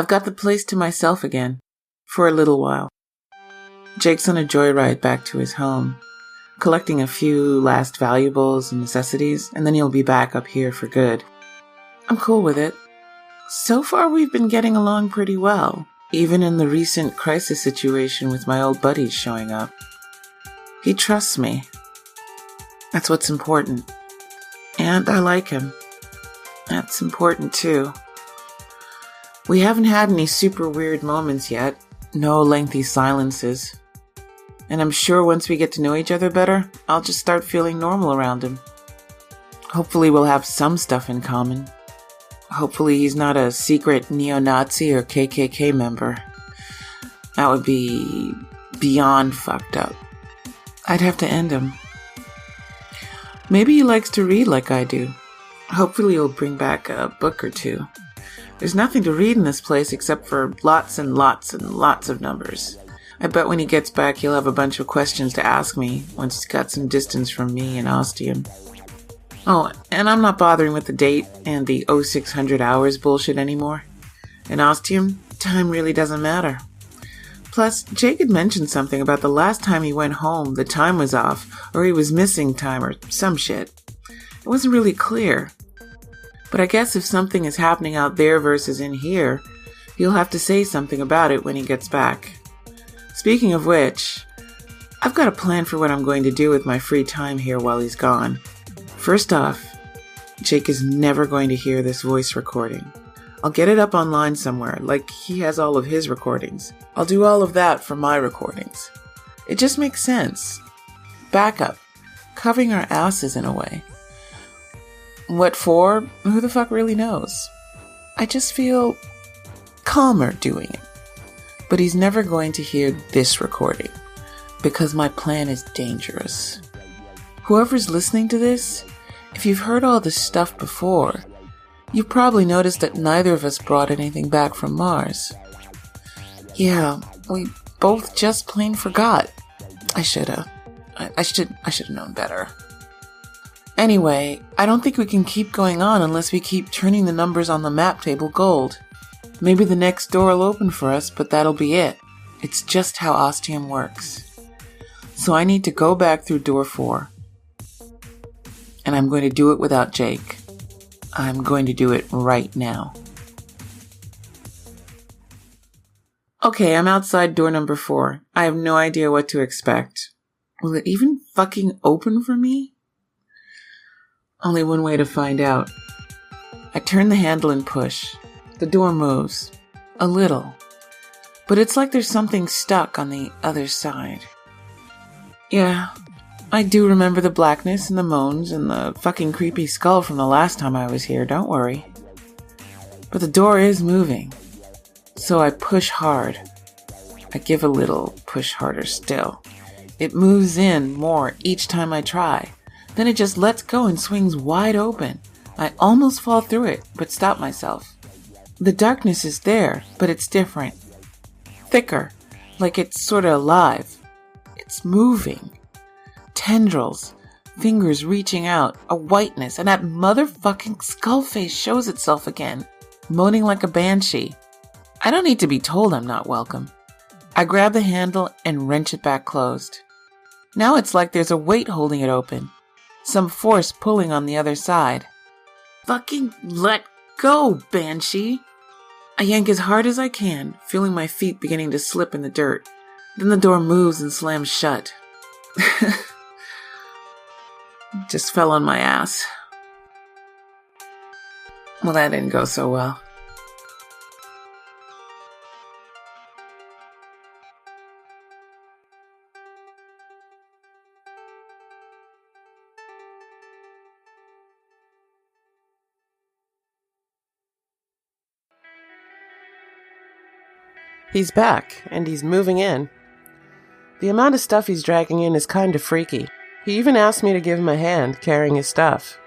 I've got the place to myself again, for a little while. Jake's on a joyride back to his home, collecting a few last valuables and necessities, and then he'll be back up here for good. I'm cool with it. So far we've been getting along pretty well, even in the recent crisis situation with my old buddies showing up. He trusts me. That's what's important. And I like him. That's important too. We haven't had any super weird moments yet. No lengthy silences. And I'm sure once we get to know each other better, I'll just start feeling normal around him. Hopefully we'll have some stuff in common. Hopefully he's not a secret neo-Nazi or KKK member. That would be beyond fucked up. I'd have to end him. Maybe he likes to read like I do. Hopefully he'll bring back a book or two. There's nothing to read in this place except for lots and lots and lots of numbers. I bet when he gets back he'll have a bunch of questions to ask me once he's got some distance from me and Ostium. Oh, and I'm not bothering with the date and the 0600 hours bullshit anymore. In Ostium, time really doesn't matter. Plus, Jake had mentioned something about the last time he went home, the time was off, or he was missing time or some shit. It wasn't really clear. But I guess if something is happening out there versus in here, he'll have to say something about it when he gets back. Speaking of which, I've got a plan for what I'm going to do with my free time here while he's gone. First off, Jake is never going to hear this voice recording. I'll get it up online somewhere, like he has all of his recordings. I'll do all of that for my recordings. It just makes sense. Backup. Covering our asses in a way. What for? Who the fuck really knows? I just feel calmer doing it. But he's never going to hear this recording, because my plan is dangerous. Whoever's listening to this, if you've heard all this stuff before, you've probably noticed that neither of us brought anything back from Mars. Yeah, we both just plain forgot. I should have known better. Anyway, I don't think we can keep going on unless we keep turning the numbers on the map table gold. Maybe the next door will open for us, but that'll be it. It's just how Ostium works. So I need to go back through door 4. And I'm going to do it without Jake. I'm going to do it right now. Okay, I'm outside door number 4. I have no idea what to expect. Will it even fucking open for me? Only one way to find out. I turn the handle and push. The door moves. A little. But it's like there's something stuck on the other side. Yeah, I do remember the blackness and the moans and the fucking creepy skull from the last time I was here, don't worry. But the door is moving. So I push hard. I give a little, push harder still. It moves in more each time I try. Then it just lets go and swings wide open. I almost fall through it, but stop myself. The darkness is there, but it's different. Thicker, like it's sorta alive. It's moving. Tendrils, fingers reaching out, a whiteness, and that motherfucking skull face shows itself again, moaning like a banshee. I don't need to be told I'm not welcome. I grab the handle and wrench it back closed. Now it's like there's a weight holding it open. Some force pulling on the other side. Fucking let go, banshee! I yank as hard as I can, feeling my feet beginning to slip in the dirt. Then the door moves and slams shut. Just fell on my ass. Well, that didn't go so well. He's back, and he's moving in. The amount of stuff he's dragging in is kind of freaky. He even asked me to give him a hand carrying his stuff.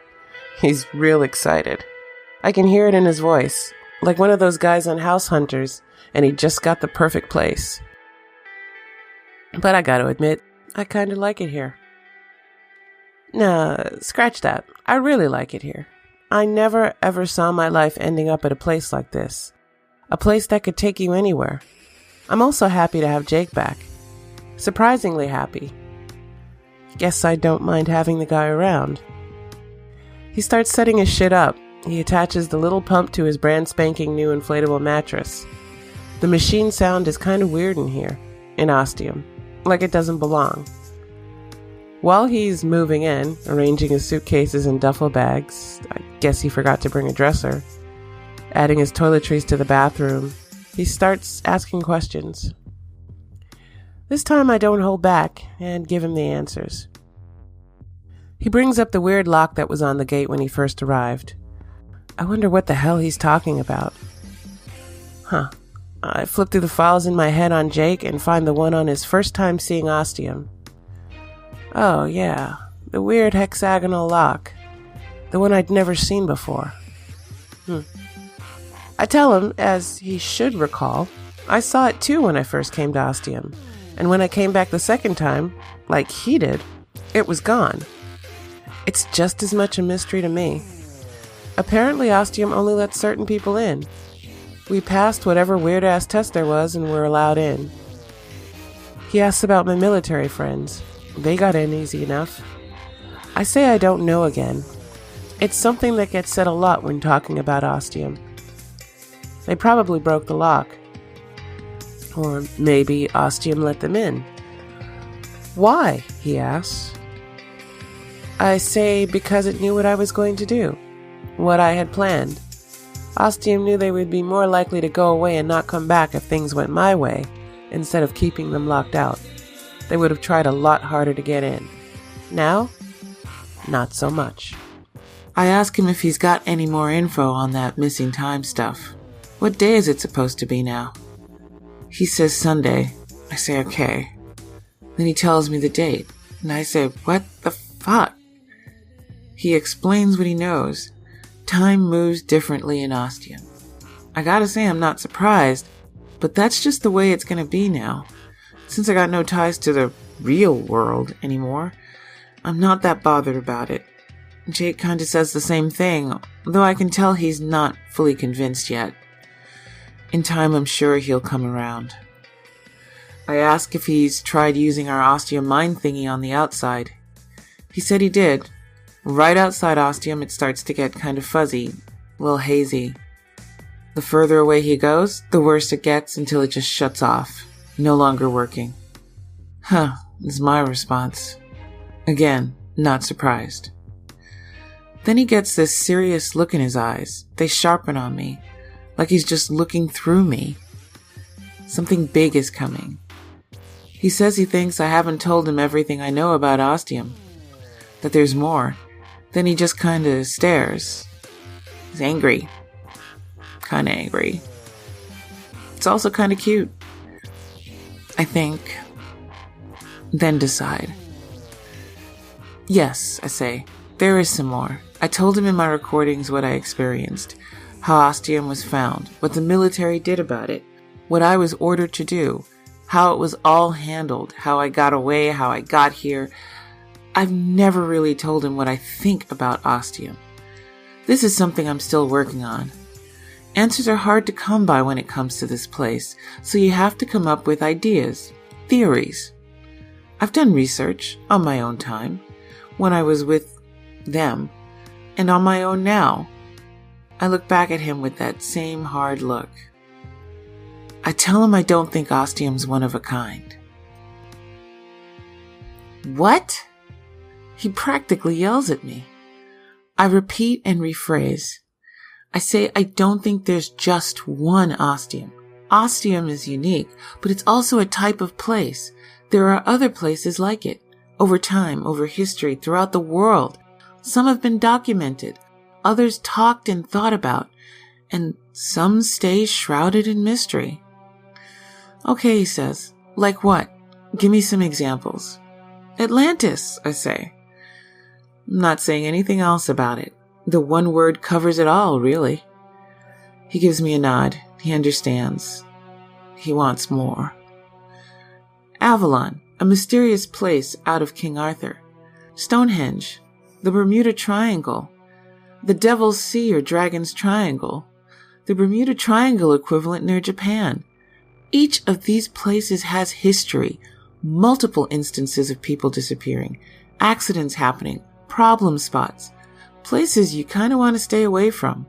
He's real excited. I can hear it in his voice, like one of those guys on House Hunters, and he just got the perfect place. But I gotta admit, I kinda like it here. Nah, scratch that. I really like it here. I never ever saw my life ending up at a place like this. A place that could take you anywhere. I'm also happy to have Jake back. Surprisingly happy. Guess I don't mind having the guy around. He starts setting his shit up. He attaches the little pump to his brand spanking new inflatable mattress. The machine sound is kind of weird in here, in Ostium, like it doesn't belong. While he's moving in, arranging his suitcases and duffel bags, I guess he forgot to bring a dresser, adding his toiletries to the bathroom, he starts asking questions. This time I don't hold back and give him the answers. He brings up the weird lock that was on the gate when he first arrived. I wonder what the hell he's talking about. I flip through the files in my head on Jake and find the one on his first time seeing Ostium. Oh yeah, the weird hexagonal lock. The one I'd never seen before. I tell him, as he should recall, I saw it too when I first came to Ostium. And when I came back the second time, like he did, it was gone. It's just as much a mystery to me. Apparently Ostium only lets certain people in. We passed whatever weird-ass test there was and were allowed in. He asks about my military friends. They got in easy enough. I say I don't know again. It's something that gets said a lot when talking about Ostium. They probably broke the lock. Or maybe Ostium let them in. Why? He asks. I say because it knew what I was going to do. What I had planned. Ostium knew they would be more likely to go away and not come back if things went my way, instead of keeping them locked out. They would have tried a lot harder to get in. Now, not so much. I ask him if he's got any more info on that missing time stuff. What day is it supposed to be now? He says Sunday. I say okay. Then he tells me the date, and I say, what the fuck? He explains what he knows. Time moves differently in Ostium. I gotta say I'm not surprised, but that's just the way it's gonna be now. Since I got no ties to the real world anymore, I'm not that bothered about it. Jake kinda says the same thing, though I can tell he's not fully convinced yet. In time, I'm sure he'll come around. I ask if he's tried using our Ostium mind thingy on the outside. He said he did. Right outside Ostium, it starts to get kind of fuzzy, a little hazy. The further away he goes, the worse it gets until it just shuts off, no longer working. Is my response. Again, not surprised. Then he gets this serious look in his eyes. They sharpen on me, like he's just looking through me. Something big is coming. He says he thinks I haven't told him everything I know about Ostium, that there's more. Then he just kinda stares. He's angry. Kinda angry. It's also kinda cute. I think. Then decide. Yes, I say, there is some more. I told him in my recordings what I experienced, how Ostium was found, what the military did about it, what I was ordered to do, how it was all handled, how I got away, how I got here. I've never really told him what I think about Ostium. This is something I'm still working on. Answers are hard to come by when it comes to this place, so you have to come up with ideas, theories. I've done research on my own time, when I was with them, and on my own now. I look back at him with that same hard look. I tell him I don't think Ostium's one of a kind. What? He practically yells at me. I repeat and rephrase. I say I don't think there's just one Ostium. Ostium is unique, but it's also a type of place. There are other places like it, over time, over history, throughout the world. Some have been documented, others talked and thought about, and some stay shrouded in mystery. Okay, he says. Like what? Give me some examples. Atlantis, I say. I'm not saying anything else about it. The one word covers it all, really. He gives me a nod. He understands. He wants more. Avalon, a mysterious place out of King Arthur. Stonehenge, the Bermuda Triangle, the Devil's Sea or Dragon's Triangle, the Bermuda Triangle equivalent near Japan. Each of these places has history, multiple instances of people disappearing, accidents happening, problem spots, places you kind of want to stay away from.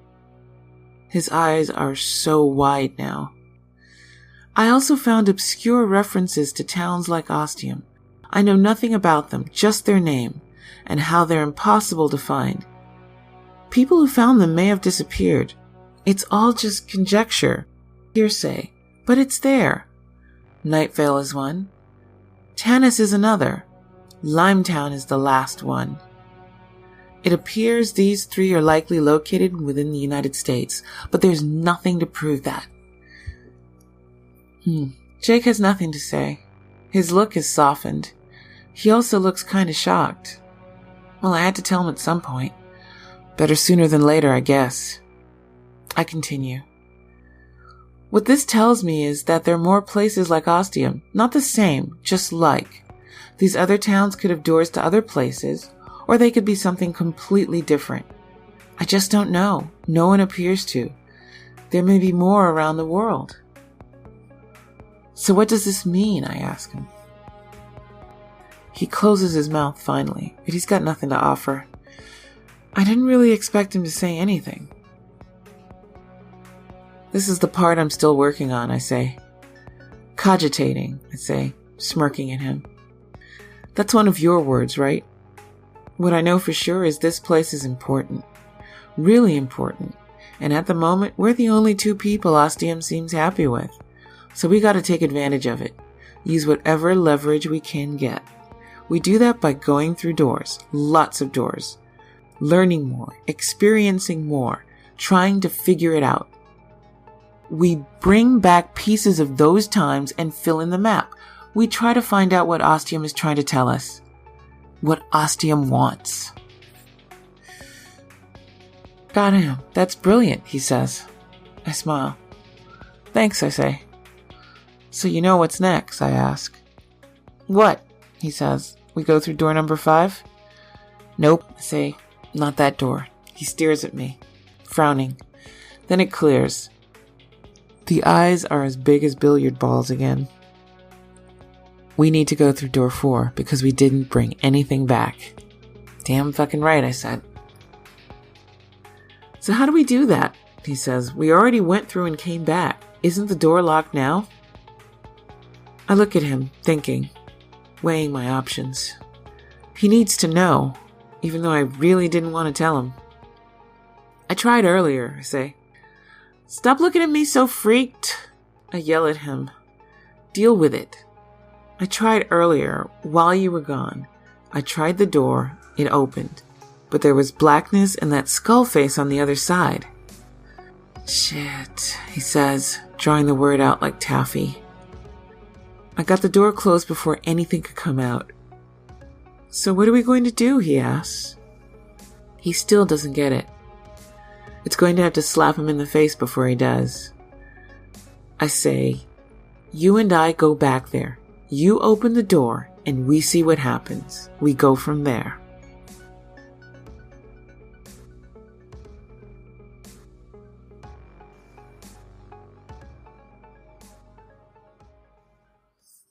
His eyes are so wide now. I also found obscure references to towns like Ostium. I know nothing about them, just their name, and how they're impossible to find. People who found them may have disappeared. It's all just conjecture, hearsay, but it's there. Nightvale is one. Tanis is another. Limetown is the last one. It appears these three are likely located within the United States, but there's nothing to prove that. Jake has nothing to say. His look is softened. He also looks kind of shocked. Well, I had to tell him at some point. Better sooner than later, I guess. I continue. What this tells me is that there are more places like Ostium, not the same, just like. These other towns could have doors to other places, or they could be something completely different. I just don't know. No one appears to. There may be more around the world. So what does this mean? I ask him. He closes his mouth finally, but he's got nothing to offer. I didn't really expect him to say anything. This is the part I'm still working on, I say. Cogitating, I say, smirking at him. That's one of your words, right? What I know for sure is this place is important. Really important. And at the moment, we're the only two people Ostium seems happy with. So we gotta take advantage of it. Use whatever leverage we can get. We do that by going through doors. Lots of doors. Learning more. Experiencing more. Trying to figure it out. We bring back pieces of those times and fill in the map. We try to find out what Ostium is trying to tell us. What Ostium wants. Goddamn, that's brilliant, he says. I smile. Thanks, I say. So you know what's next, I ask. What? He says. We go through door number 5? Nope, I say. Not that door. He stares at me, frowning. Then it clears. The eyes are as big as billiard balls again. We need to go through door 4 because we didn't bring anything back. Damn fucking right, I said. So how do we do that? He says. We already went through and came back. Isn't the door locked now? I look at him, thinking, weighing my options. He needs to know, even though I really didn't want to tell him. I tried earlier, I say. Stop looking at me so freaked. I yell at him. Deal with it. I tried earlier, while you were gone. I tried the door, it opened, but there was blackness and that skull face on the other side. Shit, he says, drawing the word out like taffy. I got the door closed before anything could come out. So what are we going to do? He asks. He still doesn't get it. It's going to have to slap him in the face before he does. I say, you and I go back there. You open the door and we see what happens. We go from there.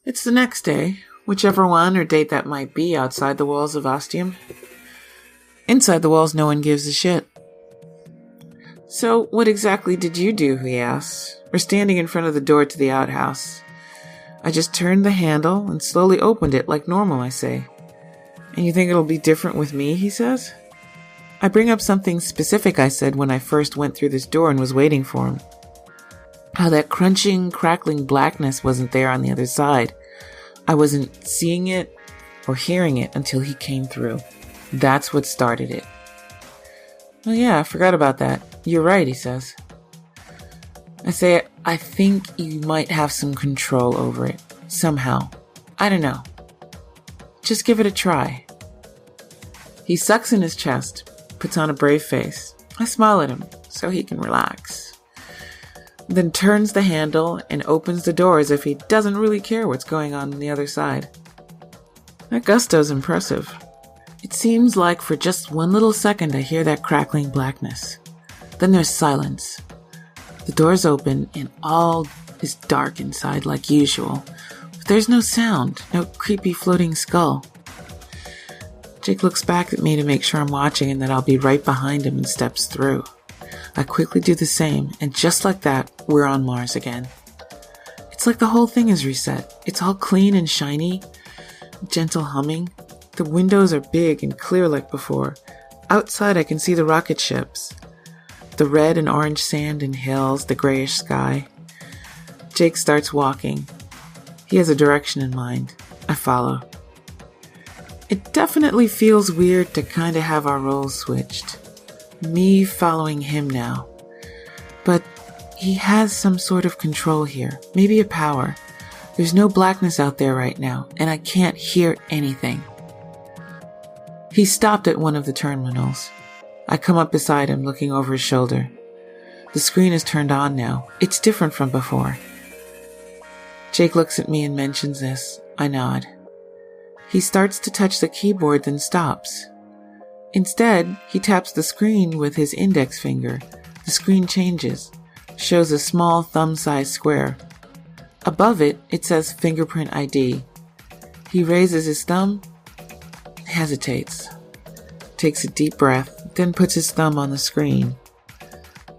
It's the next day, whichever one or date that might be outside the walls of Ostium. Inside the walls, no one gives a shit. So, what exactly did you do? He asks. We're standing in front of the door to the outhouse. I just turned the handle and slowly opened it like normal, I say. And you think it'll be different with me, he says? I bring up something specific I said when I first went through this door and was waiting for him. How that crunching, crackling blackness wasn't there on the other side. I wasn't seeing it or hearing it until he came through. That's what started it. Oh yeah, I forgot about that. You're right, he says. I say, I think you might have some control over it. Somehow. I don't know. Just give it a try. He sucks in his chest, puts on a brave face. I smile at him so he can relax. Then turns the handle and opens the door as if he doesn't really care what's going on the other side. That gusto's impressive. It seems like for just one little second I hear that crackling blackness. Then there's silence. The door's open and all is dark inside like usual. But there's no sound, no creepy floating skull. Jake looks back at me to make sure I'm watching and that I'll be right behind him and steps through. I quickly do the same, and just like that, we're on Mars again. It's like the whole thing is reset. It's all clean and shiny, gentle humming. The windows are big and clear like before. Outside I can see the rocket ships. The red and orange sand and hills, the grayish sky. Jake starts walking. He has a direction in mind. I follow. It definitely feels weird to kind of have our roles switched. Me following him now. But he has some sort of control here. Maybe a power. There's no blackness out there right now, and I can't hear anything. He stopped at one of the terminals. I come up beside him, looking over his shoulder. The screen is turned on now. It's different from before. Jake looks at me and mentions this. I nod. He starts to touch the keyboard, then stops. Instead, he taps the screen with his index finger. The screen changes, shows a small thumb-sized square. Above it, it says Fingerprint ID. He raises his thumb, hesitates, takes a deep breath, then puts his thumb on the screen.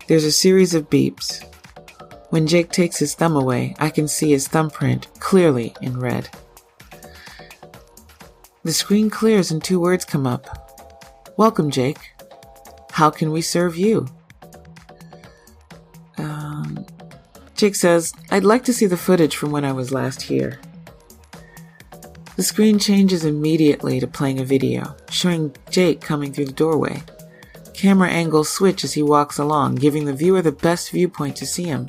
There's a series of beeps. When Jake takes his thumb away, I can see his thumbprint clearly in red. The screen clears and 2 words come up. Welcome, Jake. How can we serve you? Jake says, I'd like to see the footage from when I was last here. The screen changes immediately to playing a video, showing Jake coming through the doorway. Camera angles switch as he walks along, giving the viewer the best viewpoint to see him.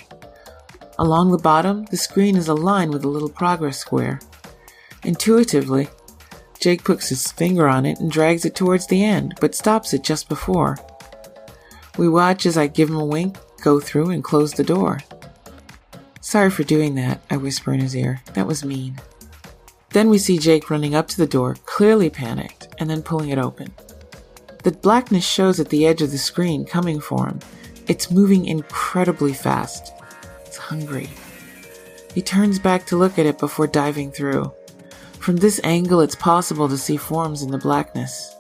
Along the bottom, the screen is aligned with a little progress square. Intuitively, Jake puts his finger on it and drags it towards the end, but stops it just before. We watch as I give him a wink, go through, and close the door. Sorry for doing that, I whisper in his ear. That was mean. Then we see Jake running up to the door, clearly panicked, and then pulling it open. The blackness shows at the edge of the screen coming for him. It's moving incredibly fast. It's hungry. He turns back to look at it before diving through. From this angle, it's possible to see forms in the blackness.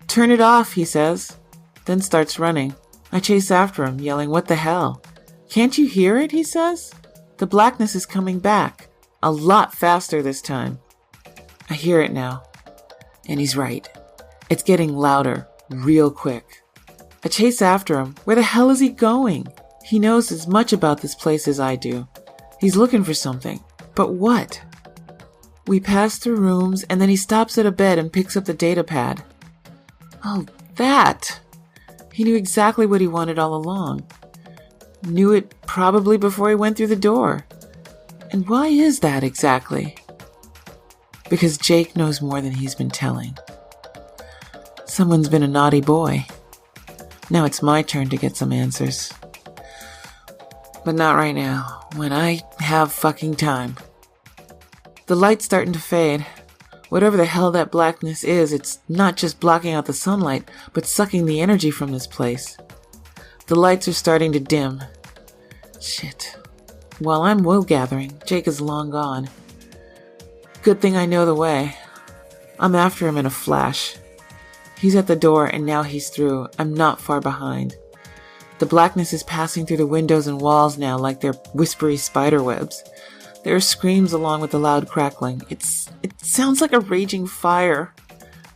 Turn it off, he says, then starts running. I chase after him, yelling, what the hell? Can't you hear it, he says? The blackness is coming back. A lot faster this time. I hear it now. And he's right. It's getting louder, real quick. I chase after him. Where the hell is he going? He knows as much about this place as I do. He's looking for something. But what? We pass through rooms, and then he stops at a bed and picks up the data pad. Oh, that! He knew exactly what he wanted all along. Knew it probably before he went through the door. And why is that exactly? Because Jake knows more than he's been telling. Someone's been a naughty boy. Now it's my turn to get some answers. But not right now, when I have fucking time. The light's starting to fade. Whatever the hell that blackness is, it's not just blocking out the sunlight, but sucking the energy from this place. The lights are starting to dim. Shit. While I'm wool gathering, Jake is long gone. Good thing I know the way. I'm after him in a flash. He's at the door and now he's through. I'm not far behind. The blackness is passing through the windows and walls now like they're whispery spider webs. There are screams along with the loud crackling. It sounds like a raging fire.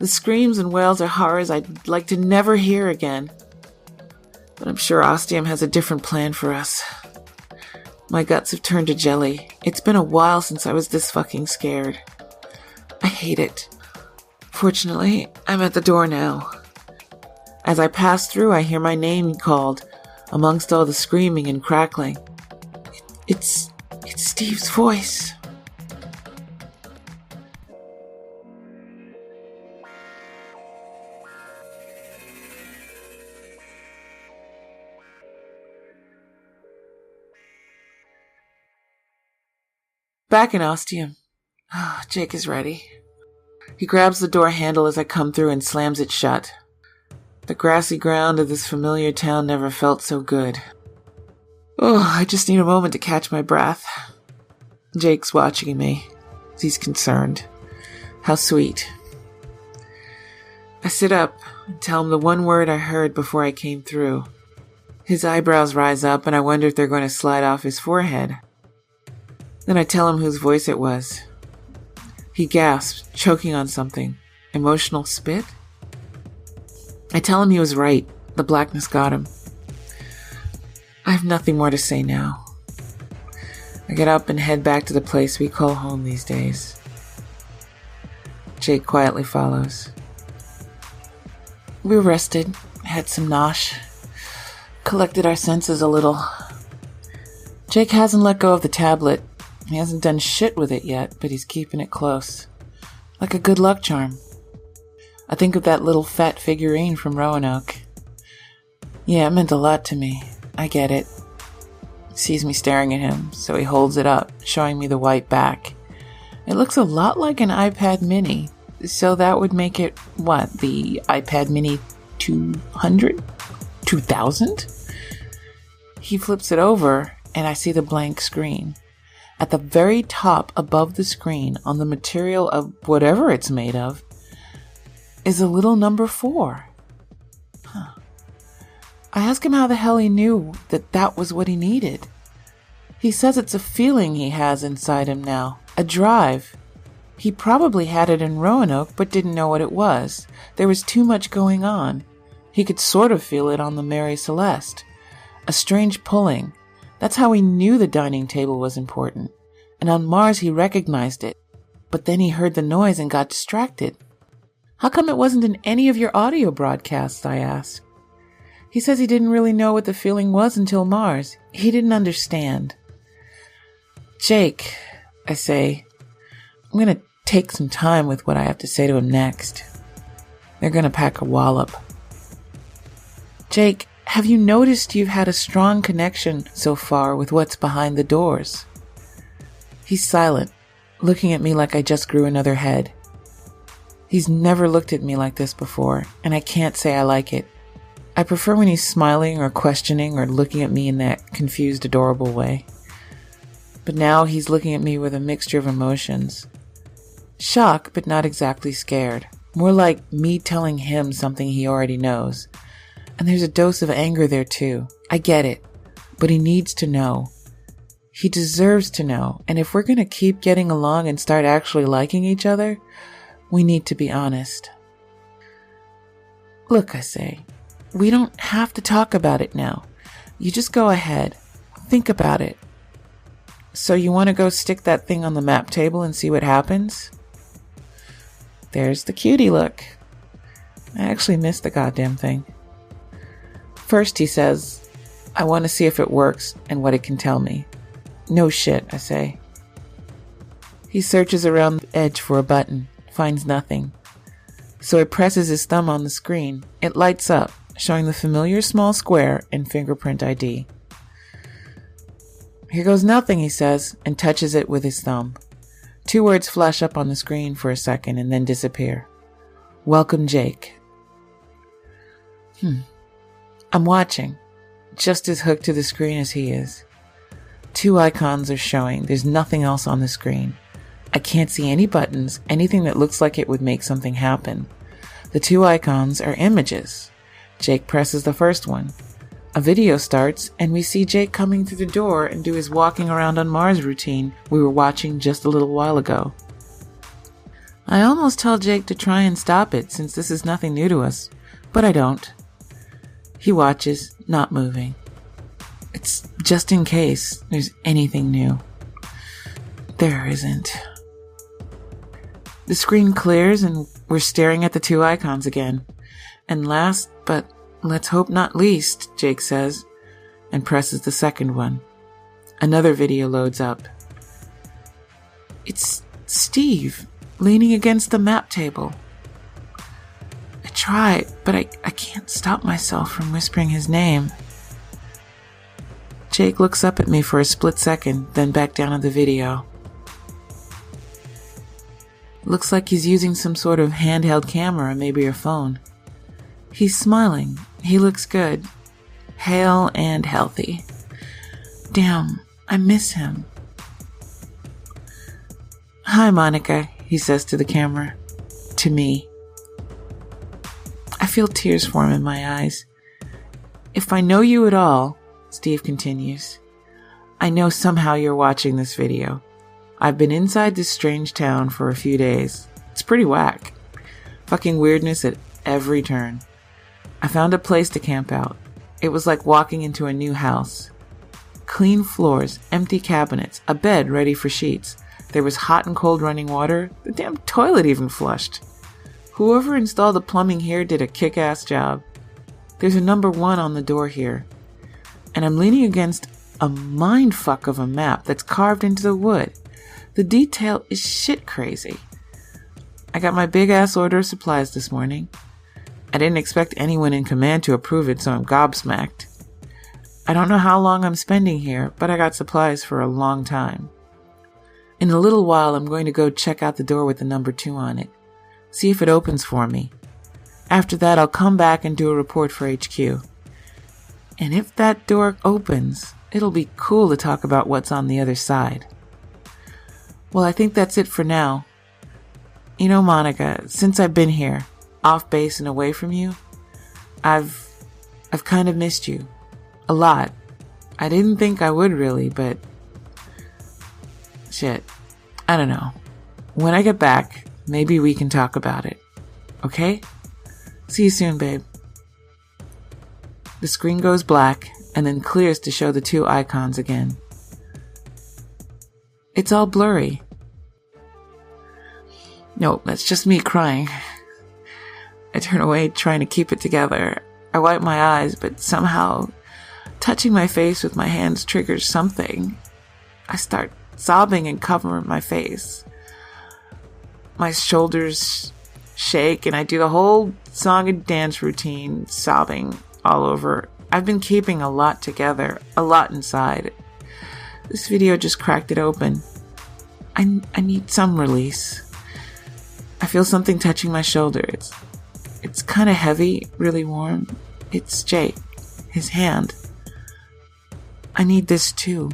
The screams and wails are horrors I'd like to never hear again. But I'm sure Ostium has a different plan for us. My guts have turned to jelly. It's been a while since I was this fucking scared. I hate it. Fortunately, I'm at the door now. As I pass through, I hear my name called, amongst all the screaming and crackling. It's Steve's voice. Back in Ostium. Jake is ready. He grabs the door handle as I come through and slams it shut. The grassy ground of this familiar town never felt so good. Oh, I just need a moment to catch my breath. Jake's watching me. He's concerned. How sweet. I sit up and tell him the one word I heard before I came through. His eyebrows rise up and I wonder if they're going to slide off his forehead. Then I tell him whose voice it was. He gasps, choking on something. Emotional spit? I tell him he was right. The blackness got him. I have nothing more to say now. I get up and head back to the place we call home these days. Jake quietly follows. We rested, had some nosh, collected our senses a little. Jake hasn't let go of the tablet. He hasn't done shit with it yet, but he's keeping it close. Like a good luck charm. I think of that little fat figurine from Roanoke. Yeah, it meant a lot to me. I get it. He sees me staring at him, so he holds it up, showing me the white back. It looks a lot like an iPad mini, so that would make it, what, the iPad mini 200? 2000? He flips it over, and I see the blank screen. At the very top above the screen, on the material of whatever it's made of, is a little number 4. I ask him how the hell he knew that was what he needed. He says it's a feeling he has inside him now, a drive. He probably had it in Roanoke but didn't know what it was. There was too much going on. He could sort of feel it on the Mary Celeste. A strange pulling. That's how he knew the dining table was important. And on Mars he recognized it. But then he heard the noise and got distracted. How come it wasn't in any of your audio broadcasts, I asked. He says he didn't really know what the feeling was until Mars. He didn't understand. Jake, I say, I'm going to take some time with what I have to say to him next. They're going to pack a wallop. Jake, have you noticed you've had a strong connection so far with what's behind the doors? He's silent, looking at me like I just grew another head. He's never looked at me like this before, and I can't say I like it. I prefer when he's smiling or questioning or looking at me in that confused, adorable way. But now he's looking at me with a mixture of emotions. Shock, but not exactly scared. More like me telling him something he already knows. And there's a dose of anger there too. I get it. But he needs to know. He deserves to know. And if we're going to keep getting along and start actually liking each other, we need to be honest. Look, I say, we don't have to talk about it now. You just go ahead. Think about it. So you want to go stick that thing on the map table and see what happens? There's the cutie look. I actually missed the goddamn thing. First, he says, I want to see if it works and what it can tell me. No shit, I say. He searches around the edge for a button, finds nothing. So he presses his thumb on the screen. It lights up, showing the familiar small square and fingerprint ID. Here goes nothing, he says, and touches it with his thumb. 2 words flash up on the screen for a second and then disappear. Welcome, Jake. I'm watching, just as hooked to the screen as he is. 2 icons are showing. There's nothing else on the screen. I can't see any buttons, anything that looks like it would make something happen. The 2 icons are images. Jake presses the first one. A video starts, and we see Jake coming through the door and do his walking around on Mars routine we were watching just a little while ago. I almost tell Jake to try and stop it since this is nothing new to us, but I don't. He watches, not moving. It's just in case there's anything new. There isn't. The screen clears and we're staring at the 2 icons again. And last, but let's hope not least, Jake says, and presses the second one. Another video loads up. It's Steve, leaning against the map table. I try, but I can't stop myself from whispering his name. Jake looks up at me for a split second, then back down at the video. Looks like he's using some sort of handheld camera, maybe a phone. He's smiling. He looks good. Hale and healthy. Damn, I miss him. Hi, Monica, he says to the camera. To me. I feel tears form in my eyes. If I know you at all, Steve continues, I know somehow you're watching this video. I've been inside this strange town for a few days. It's pretty whack. Fucking weirdness at every turn. I found a place to camp out. It was like walking into a new house. Clean floors, empty cabinets, a bed ready for sheets. There was hot and cold running water. The damn toilet even flushed. Whoever installed the plumbing here did a kick-ass job. There's a number 1 on the door here. And I'm leaning against a mindfuck of a map that's carved into the wood. The detail is shit crazy. I got my big-ass order of supplies this morning. I didn't expect anyone in command to approve it, so I'm gobsmacked. I don't know how long I'm spending here, but I got supplies for a long time. In a little while, I'm going to go check out the door with the number 2 on it. See if it opens for me. After that, I'll come back and do a report for HQ. And if that door opens, it'll be cool to talk about what's on the other side. Well, I think that's it for now. You know, Monica, since I've been here, off base and away from you, I've kind of missed you. A lot. I didn't think I would really, but shit. I don't know. When I get back, maybe we can talk about it. Okay? See you soon, babe. The screen goes black and then clears to show the 2 icons again. It's all blurry. No, that's just me crying. I turn away trying to keep it together. I wipe my eyes, but somehow touching my face with my hands triggers something. I start sobbing and cover my face. My shoulders shake and I do the whole song and dance routine, sobbing all over. I've been keeping a lot together, a lot inside. This video just cracked it open. I need some release. I feel something touching my shoulder. It's kind of heavy, really warm. It's Jake, his hand. I need this too.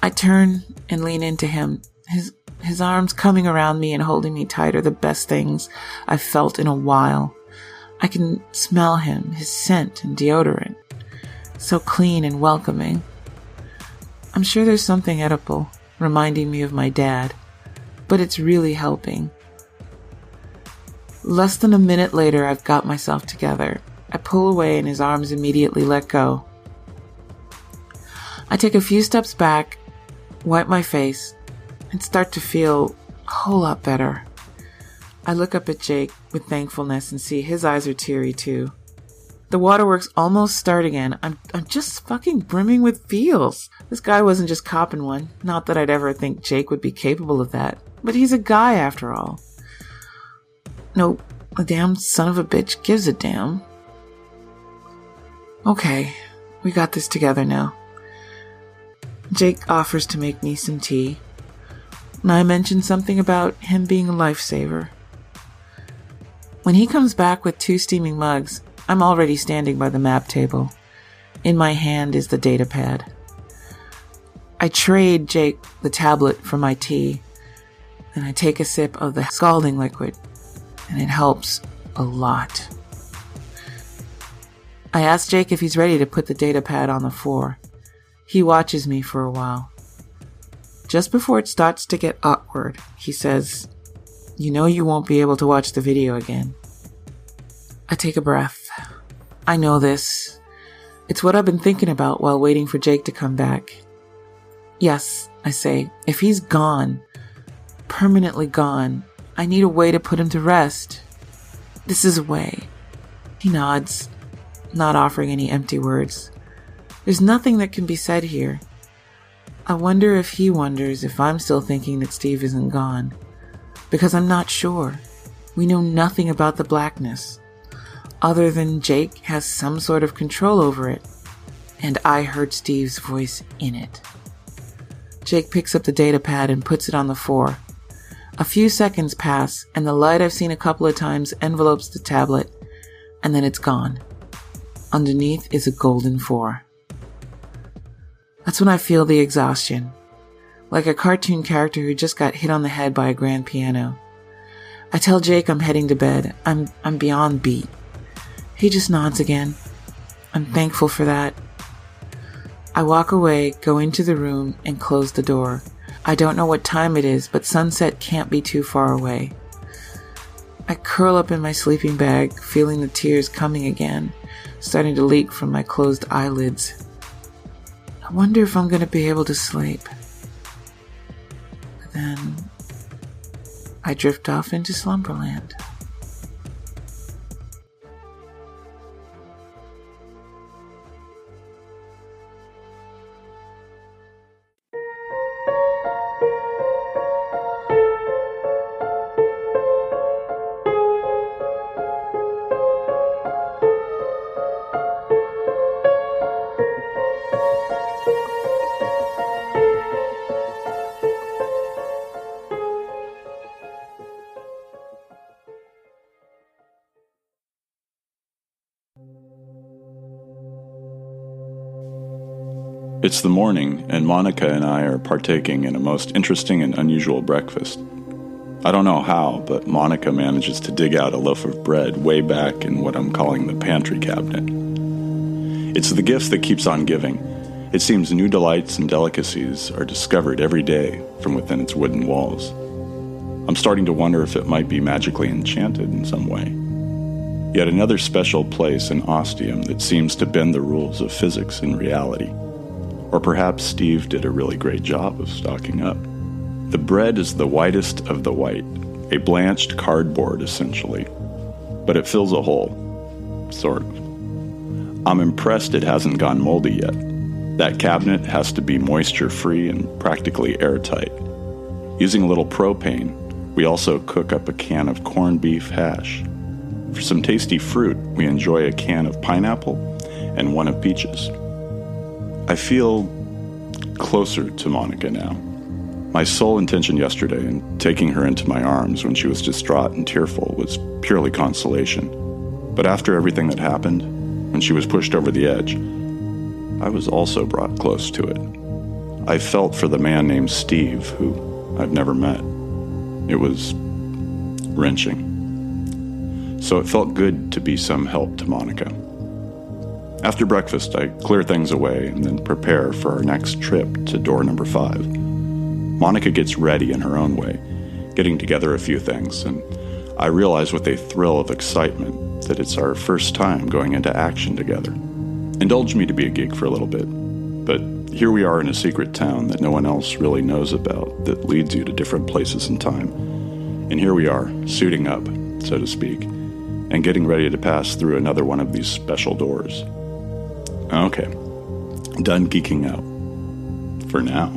I turn and lean into him. His arms coming around me and holding me tight are the best things I've felt in a while. I can smell him, his scent and deodorant. So clean and welcoming. I'm sure there's something edible, reminding me of my dad, but it's really helping. Less than a minute later, I've got myself together. I pull away and his arms immediately let go. I take a few steps back, wipe my face, and start to feel a whole lot better. I look up at Jake with thankfulness and see his eyes are teary too. The waterworks almost start again. I'm just fucking brimming with feels. This guy wasn't just copping one. Not that I'd ever think Jake would be capable of that. But he's a guy after all. No, the damn son of a bitch gives a damn. Okay, we got this together now. Jake offers to make me some tea. And I mention something about him being a lifesaver. When he comes back with 2 steaming mugs, I'm already standing by the map table. In my hand is the data pad. I trade Jake the tablet for my tea, and I take a sip of the scalding liquid, and it helps a lot. I ask Jake if he's ready to put the data pad on the floor. He watches me for a while. Just before it starts to get awkward, he says, "You know you won't be able to watch the video again." I take a breath. I know this. It's what I've been thinking about while waiting for Jake to come back. Yes, I say, if he's gone, permanently gone, I need a way to put him to rest. This is a way. He nods, not offering any empty words. There's nothing that can be said here. I wonder if he wonders if I'm still thinking that Steve isn't gone. Because I'm not sure. We know nothing about the blackness, other than Jake has some sort of control over it, and I heard Steve's voice in it. Jake picks up the data pad and puts it on the floor. A few seconds pass, and the light I've seen a couple of times envelopes the tablet, and then it's gone. Underneath is a golden 4. That's when I feel the exhaustion, like a cartoon character who just got hit on the head by a grand piano. I tell Jake I'm heading to bed. I'm beyond beat. He just nods again. I'm thankful for that. I walk away, go into the room, and close the door. I don't know what time it is, but sunset can't be too far away. I curl up in my sleeping bag, feeling the tears coming again, starting to leak from my closed eyelids. I wonder if I'm going to be able to sleep. But then I drift off into slumberland. It's the morning, and Monica and I are partaking in a most interesting and unusual breakfast. I don't know how, but Monica manages to dig out a loaf of bread way back in what I'm calling the pantry cabinet. It's the gift that keeps on giving. It seems new delights and delicacies are discovered every day from within its wooden walls. I'm starting to wonder if it might be magically enchanted in some way. Yet another special place in Ostium that seems to bend the rules of physics and reality. Or perhaps Steve did a really great job of stocking up. The bread is the whitest of the white, a blanched cardboard essentially, but it fills a hole, sort of. I'm impressed it hasn't gone moldy yet. That cabinet has to be moisture-free and practically airtight. Using a little propane, we also cook up a can of corned beef hash. For some tasty fruit, we enjoy a can of pineapple and one of peaches. I feel closer to Monica now. My sole intention yesterday in taking her into my arms when she was distraught and tearful was purely consolation. But after everything that happened, when she was pushed over the edge, I was also brought close to it. I felt for the man named Steve, who I've never met. It was wrenching. So it felt good to be some help to Monica. After breakfast, I clear things away and then prepare for our next trip to door number 5. Monica gets ready in her own way, getting together a few things, and I realize with a thrill of excitement that it's our first time going into action together. Indulge me to be a geek for a little bit, but here we are in a secret town that no one else really knows about that leads you to different places in time. And here we are, suiting up, so to speak, and getting ready to pass through another one of these special doors. Okay, done geeking out. For now.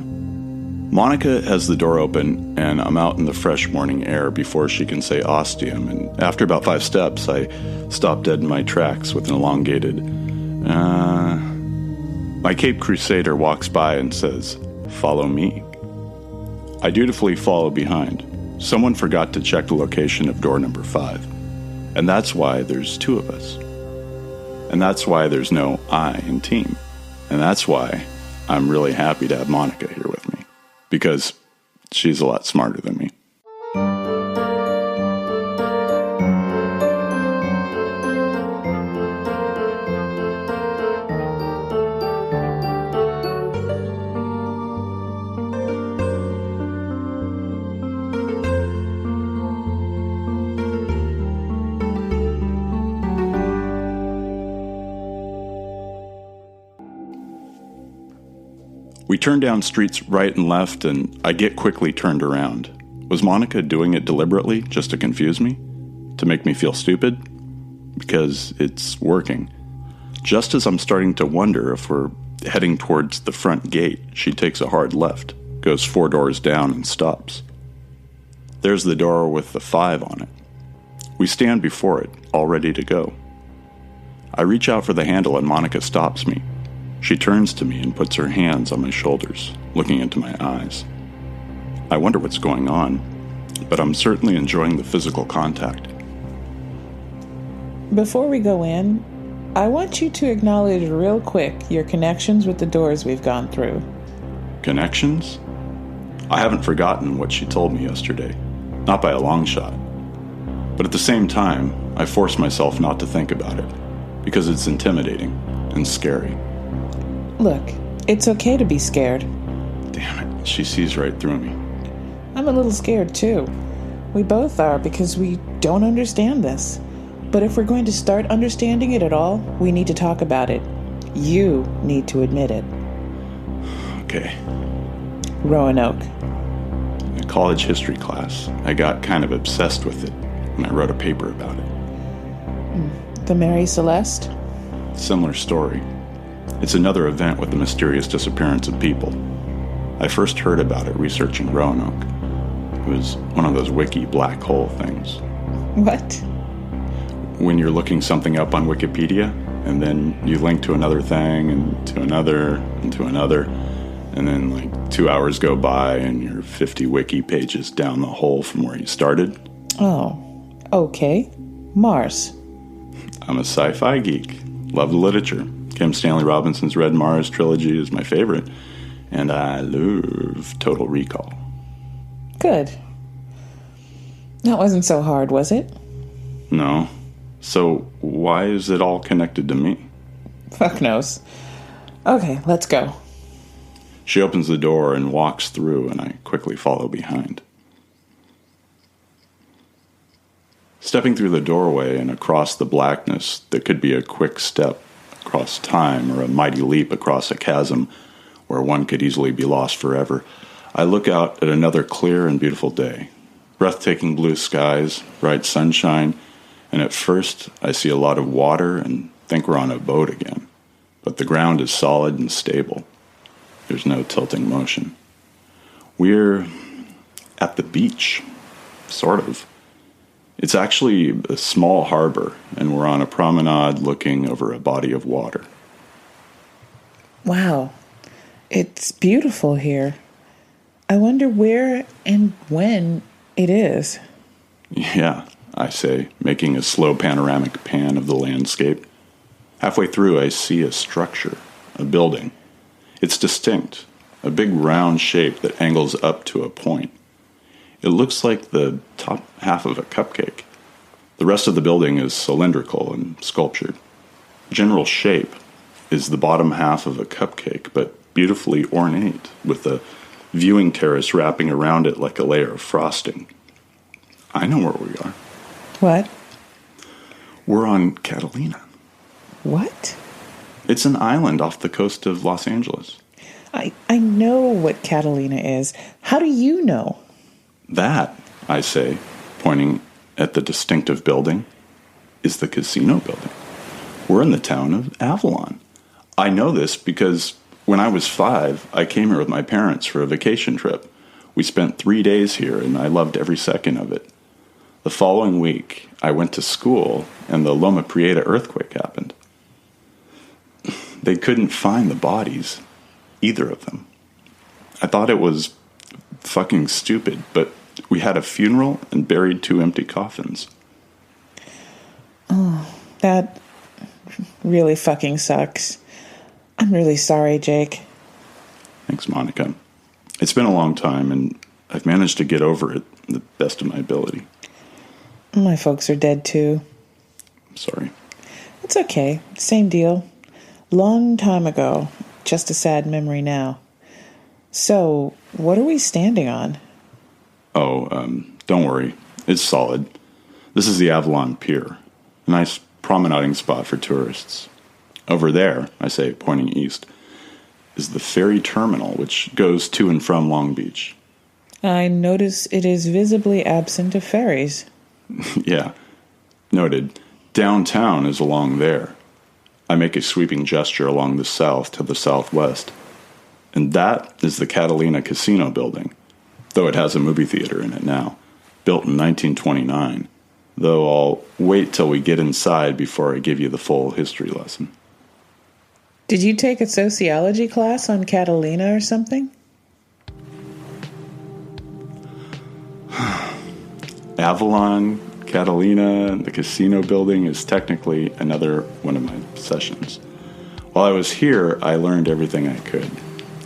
Monica has the door open, and I'm out in the fresh morning air before she can say ostium, and after about 5 steps, I stop dead in my tracks with an elongated, My Cape Crusader walks by and says, "Follow me." I dutifully follow behind. Someone forgot to check the location of door number 5, and that's why there's 2 of us. And that's why there's no I in team. And that's why I'm really happy to have Monica here with me. Because she's a lot smarter than me. We turn down streets right and left, and I get quickly turned around. Was Monica doing it deliberately, just to confuse me? To make me feel stupid? Because it's working. Just as I'm starting to wonder if we're heading towards the front gate, she takes a hard left, goes 4 doors down, and stops. There's the door with the 5 on it. We stand before it, all ready to go. I reach out for the handle, and Monica stops me. She turns to me and puts her hands on my shoulders, looking into my eyes. I wonder what's going on, but I'm certainly enjoying the physical contact. Before we go in, I want you to acknowledge real quick your connections with the doors we've gone through. Connections? I haven't forgotten what she told me yesterday. Not by a long shot. But at the same time, I force myself not to think about it, because it's intimidating and scary. Look, it's okay to be scared. Damn it, she sees right through me. I'm a little scared too. We both are because we don't understand this. But if we're going to start understanding it at all, we need to talk about it. You need to admit it. Okay. Roanoke. In a college history class, I got kind of obsessed with it when I wrote a paper about it. The Mary Celeste? Similar story. It's another event with the mysterious disappearance of people. I first heard about it researching Roanoke. It was one of those wiki black hole things. What? When you're looking something up on Wikipedia, and then you link to another thing, and to another, and to another, and then like 2 hours go by, and you're 50 wiki pages down the hole from where you started. Oh, okay. Mars. I'm a sci-fi geek. Love the literature. Kim Stanley Robinson's Red Mars trilogy is my favorite, and I love Total Recall. Good. That wasn't so hard, was it? No. So why is it all connected to me? Fuck knows. Okay, let's go. She opens the door and walks through, and I quickly follow behind. Stepping through the doorway and across the blackness that could be a quick step across time or a mighty leap across a chasm where one could easily be lost forever, I look out at another clear and beautiful day. Breathtaking blue skies, bright sunshine, and at first I see a lot of water and think we're on a boat again. But the ground is solid and stable. There's no tilting motion. We're at the beach, sort of. It's actually a small harbor, and we're on a promenade looking over a body of water. Wow. It's beautiful here. I wonder where and when it is. Yeah, I say, making a slow panoramic pan of the landscape. Halfway through, I see a structure, a building. It's distinct, a big round shape that angles up to a point. It looks like the top half of a cupcake. The rest of the building is cylindrical and sculptured. General shape is the bottom half of a cupcake, but beautifully ornate, with a viewing terrace wrapping around it like a layer of frosting. I know where we are. What? We're on Catalina. What? It's an island off the coast of Los Angeles. I know what Catalina is. How do you know? That, I say, pointing at the distinctive building, is the casino building. We're in the town of Avalon. I know this because when I was 5, I came here with my parents for a vacation trip. We spent 3 days here, and I loved every second of it. The following week, I went to school, and the Loma Prieta earthquake happened. They couldn't find the bodies, either of them. I thought it was fucking stupid, but we had a funeral and buried 2 empty coffins. Oh, that really fucking sucks. I'm really sorry, Jake. Thanks, Monica. It's been a long time, and I've managed to get over it the best of my ability. My folks are dead, too. I'm sorry. It's okay. Same deal. Long time ago. Just a sad memory now. So, what are we standing on? Oh, don't worry. It's solid. This is the Avalon Pier. A nice promenading spot for tourists. Over there, I say, pointing east, is the ferry terminal, which goes to and from Long Beach. I notice it is visibly absent of ferries. Yeah. Noted. Downtown is along there. I make a sweeping gesture along the south to the southwest. And that is the Catalina Casino building, though it has a movie theater in it now, built in 1929, though I'll wait till we get inside before I give you the full history lesson. Did you take a sociology class on Catalina or something? Avalon, Catalina and the casino building is technically another one of my obsessions. While I was here, I learned everything I could.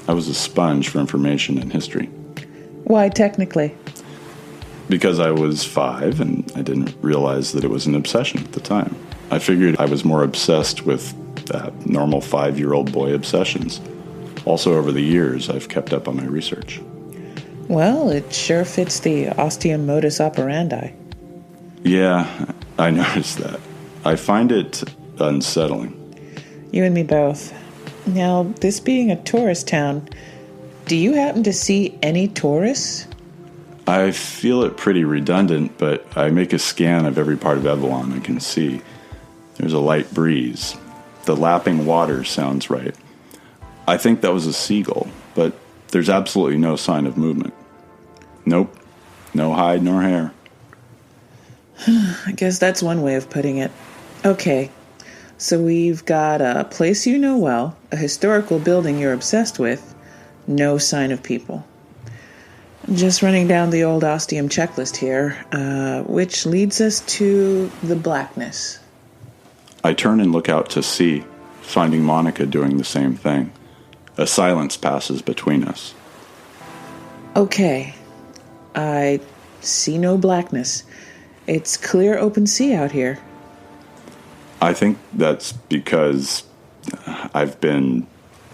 I was a sponge for information and history. Why technically? Because I was 5 and I didn't realize that it was an obsession at the time. I figured I was more obsessed with normal 5-year-old boy obsessions. Also, over the years, I've kept up on my research. Well, it sure fits the ostium modus operandi. Yeah, I noticed that. I find it unsettling. You and me both. Now, this being a tourist town, do you happen to see any tourists? I feel it pretty redundant, but I make a scan of every part of Avalon I can see. There's a light breeze. The lapping water sounds right. I think that was a seagull, but there's absolutely no sign of movement. Nope. No hide nor hair. I guess that's one way of putting it. Okay, so we've got a place you know well, a historical building you're obsessed with, no sign of people. Just running down the old ostium checklist here, which leads us to the blackness. I turn and look out to sea, finding Monica doing the same thing. A silence passes between us. Okay, I see no blackness. It's clear open sea out here. I think that's because I've been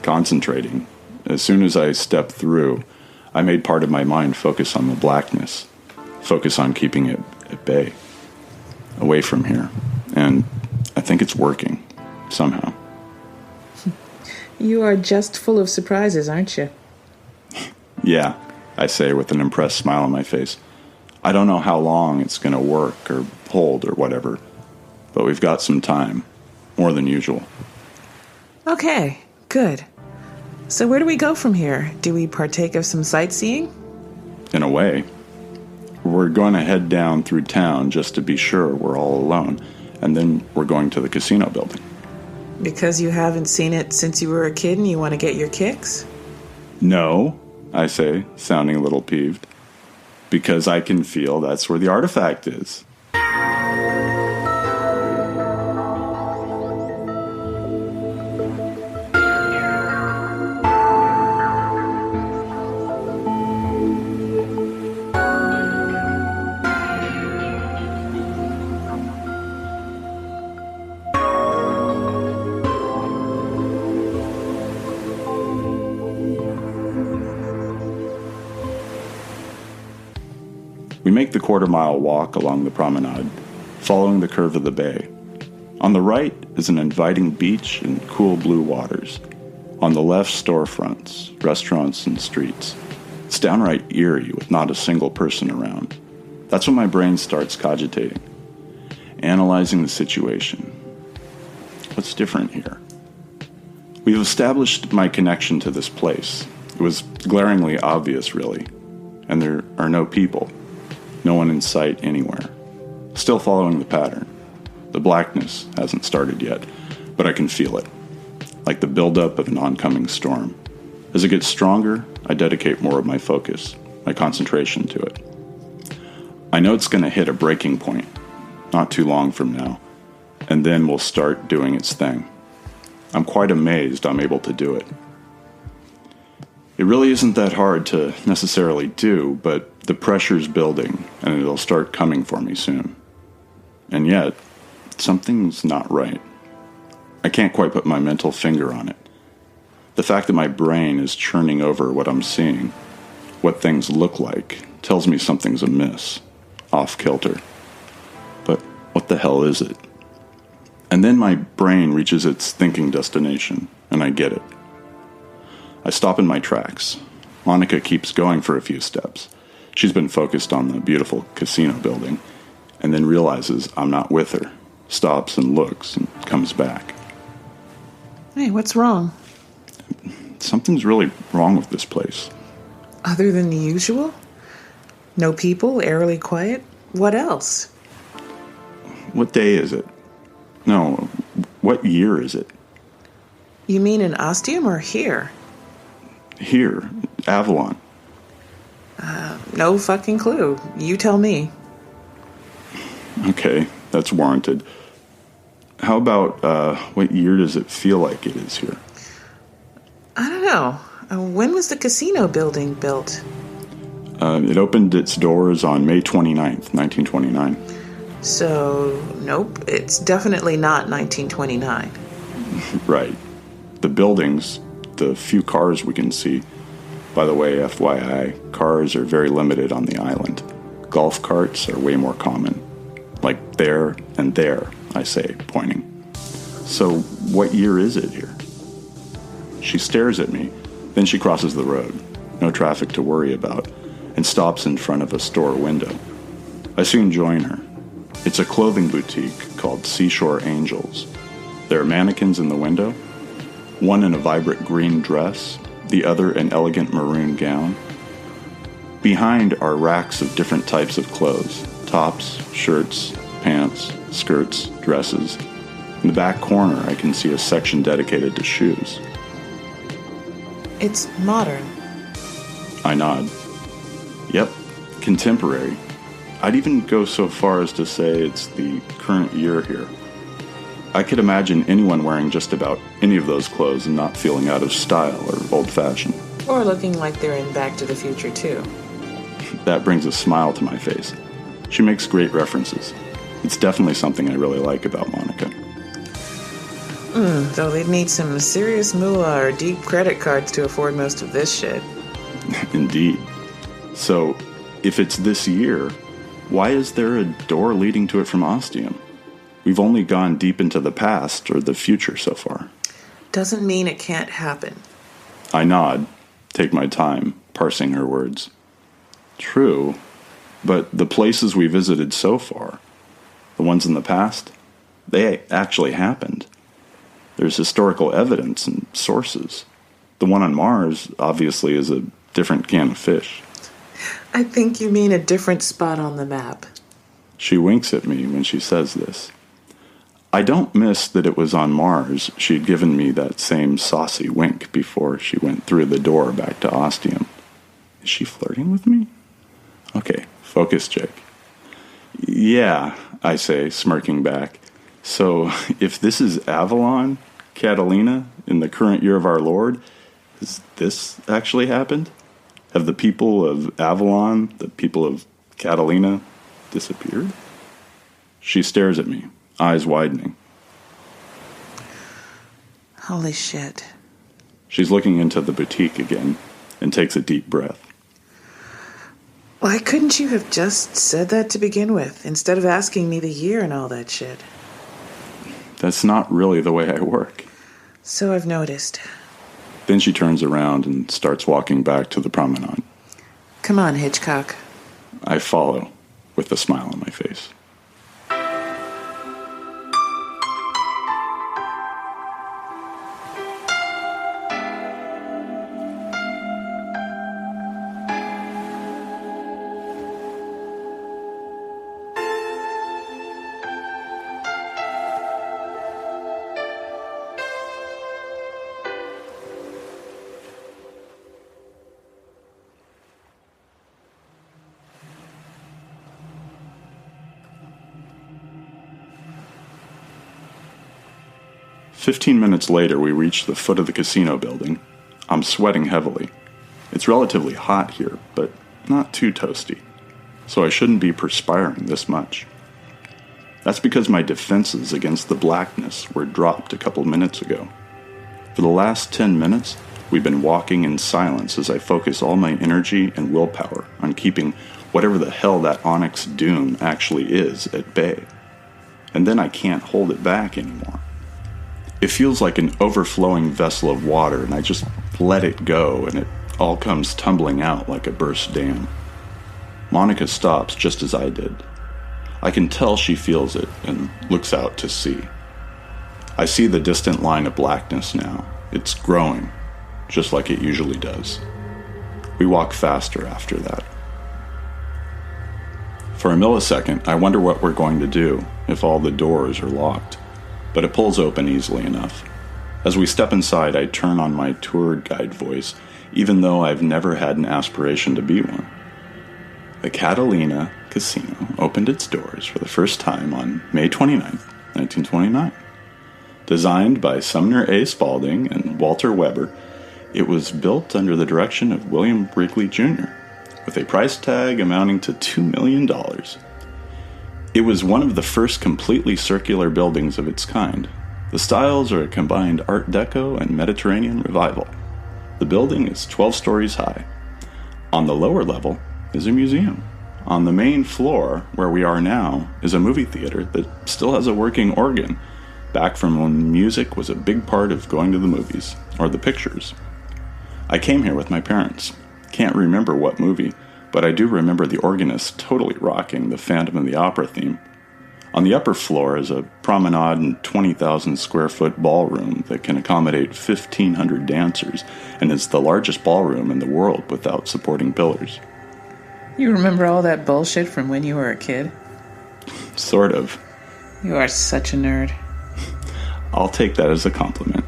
concentrating. As soon as I stepped through, I made part of my mind focus on the blackness, focus on keeping it at bay, away from here. And I think it's working, somehow. You are just full of surprises, aren't you? Yeah, I say with an impressed smile on my face. I don't know how long it's going to work or hold or whatever, but we've got some time, more than usual. Okay, good. So where do we go from here? Do we partake of some sightseeing? In a way. We're going to head down through town just to be sure we're all alone, and then we're going to the casino building. Because you haven't seen it since you were a kid and you want to get your kicks? No, I say, sounding a little peeved. Because I can feel that's where the artifact is. We make the quarter-mile walk along the promenade, following the curve of the bay. On the right is an inviting beach and cool blue waters. On the left, storefronts, restaurants, and streets. It's downright eerie with not a single person around. That's when my brain starts cogitating, analyzing the situation. What's different here? We've established my connection to this place. It was glaringly obvious, really. And there are no people. No one in sight anywhere. Still following the pattern. The blackness hasn't started yet, but I can feel it. Like the buildup of an oncoming storm. As it gets stronger, I dedicate more of my focus, my concentration to it. I know it's going to hit a breaking point, not too long from now, and then we'll start doing its thing. I'm quite amazed I'm able to do it. It really isn't that hard to necessarily do, but the pressure's building, and it'll start coming for me soon. And yet, something's not right. I can't quite put my mental finger on it. The fact that my brain is churning over what I'm seeing, what things look like, tells me something's amiss, off kilter. But what the hell is it? And then my brain reaches its thinking destination, and I get it. I stop in my tracks. Monica keeps going for a few steps. She's been focused on the beautiful casino building, and then realizes I'm not with her, stops and looks, and comes back. Hey, what's wrong? Something's really wrong with this place. Other than the usual? No people, eerily quiet? What else? What day is it? No, what year is it? You mean in Ostium or here? Here, Avalon. No fucking clue. You tell me. Okay, that's warranted. How about, what year does it feel like it is here? I don't know. When was the casino building built? It opened its doors on May 29th, 1929. So, nope, it's definitely not 1929. Right. The buildings, the few cars we can see. By the way, FYI, cars are very limited on the island. Golf carts are way more common. Like there and there, I say, pointing. So, what year is it here? She stares at me, then she crosses the road, no traffic to worry about, and stops in front of a store window. I soon join her. It's a clothing boutique called Seashore Angels. There are mannequins in the window, one in a vibrant green dress, the other an elegant maroon gown. Behind are racks of different types of clothes, tops, shirts, pants, skirts, dresses. In the back corner, I can see a section dedicated to shoes. It's modern. I nod. Yep, contemporary. I'd even go so far as to say it's the current year here. I could imagine anyone wearing just about any of those clothes and not feeling out of style or old-fashioned. Or looking like they're in Back to the Future, too. That brings a smile to my face. She makes great references. It's definitely something I really like about Monica. Though they'd need some serious moolah or deep credit cards to afford most of this shit. Indeed. So, if it's this year, why is there a door leading to it from Ostium? We've only gone deep into the past or the future so far. Doesn't mean it can't happen. I nod, take my time, parsing her words. True, but the places we visited so far, the ones in the past, they actually happened. There's historical evidence and sources. The one on Mars, obviously, is a different can of fish. I think you mean a different spot on the map. She winks at me when she says this. I don't miss that it was on Mars. She'd given me that same saucy wink before she went through the door back to Ostium. Is she flirting with me? Okay, focus, Jake. Yeah, I say, smirking back. So, if this is Avalon, Catalina, in the current year of our Lord, has this actually happened? Have the people of Avalon, the people of Catalina, disappeared? She stares at me, eyes widening. Holy shit. She's looking into the boutique again and takes a deep breath. Why couldn't you have just said that to begin with, instead of asking me the year and all that shit? That's not really the way I work. So I've noticed. Then she turns around and starts walking back to the promenade. Come on, Hitchcock. I follow, with a smile on my face. "15 minutes later, we reach the foot of the casino building. I'm sweating heavily. It's relatively hot here, but not too toasty, so I shouldn't be perspiring this much. That's because my defenses against the blackness were dropped a couple minutes ago. For the last 10 minutes, we've been walking in silence as I focus all my energy and willpower on keeping whatever the hell that onyx doom actually is at bay. And then I can't hold it back anymore. It feels like an overflowing vessel of water, and I just let it go, and it all comes tumbling out like a burst dam. Monica stops just as I did. I can tell she feels it and looks out to sea. I see the distant line of blackness now. It's growing, just like it usually does. We walk faster after that. For a millisecond, I wonder what we're going to do if all the doors are locked. But it pulls open easily enough. As we step inside, I turn on my tour guide voice, even though I've never had an aspiration to be one. The Catalina, Casino opened its doors for the first time on May 29th, 1929. Designed by Sumner A. Spalding and Walter Weber, it was built under the direction of William Wrigley Jr., with a price tag amounting to $2 million. It was one of the first completely circular buildings of its kind. The styles are a combined Art Deco and Mediterranean revival. The building is 12 stories high. On the lower level is a museum. On the main floor, where we are now, is a movie theater that still has a working organ, back from when music was a big part of going to the movies, or the pictures. I came here with my parents. Can't remember what movie, but I do remember the organist totally rocking the Phantom of the Opera theme. On the upper floor is a promenade and 20,000 square foot ballroom that can accommodate 1,500 dancers and is the largest ballroom in the world without supporting pillars. You remember all that bullshit from when you were a kid? Sort of. You are such a nerd. I'll take that as a compliment.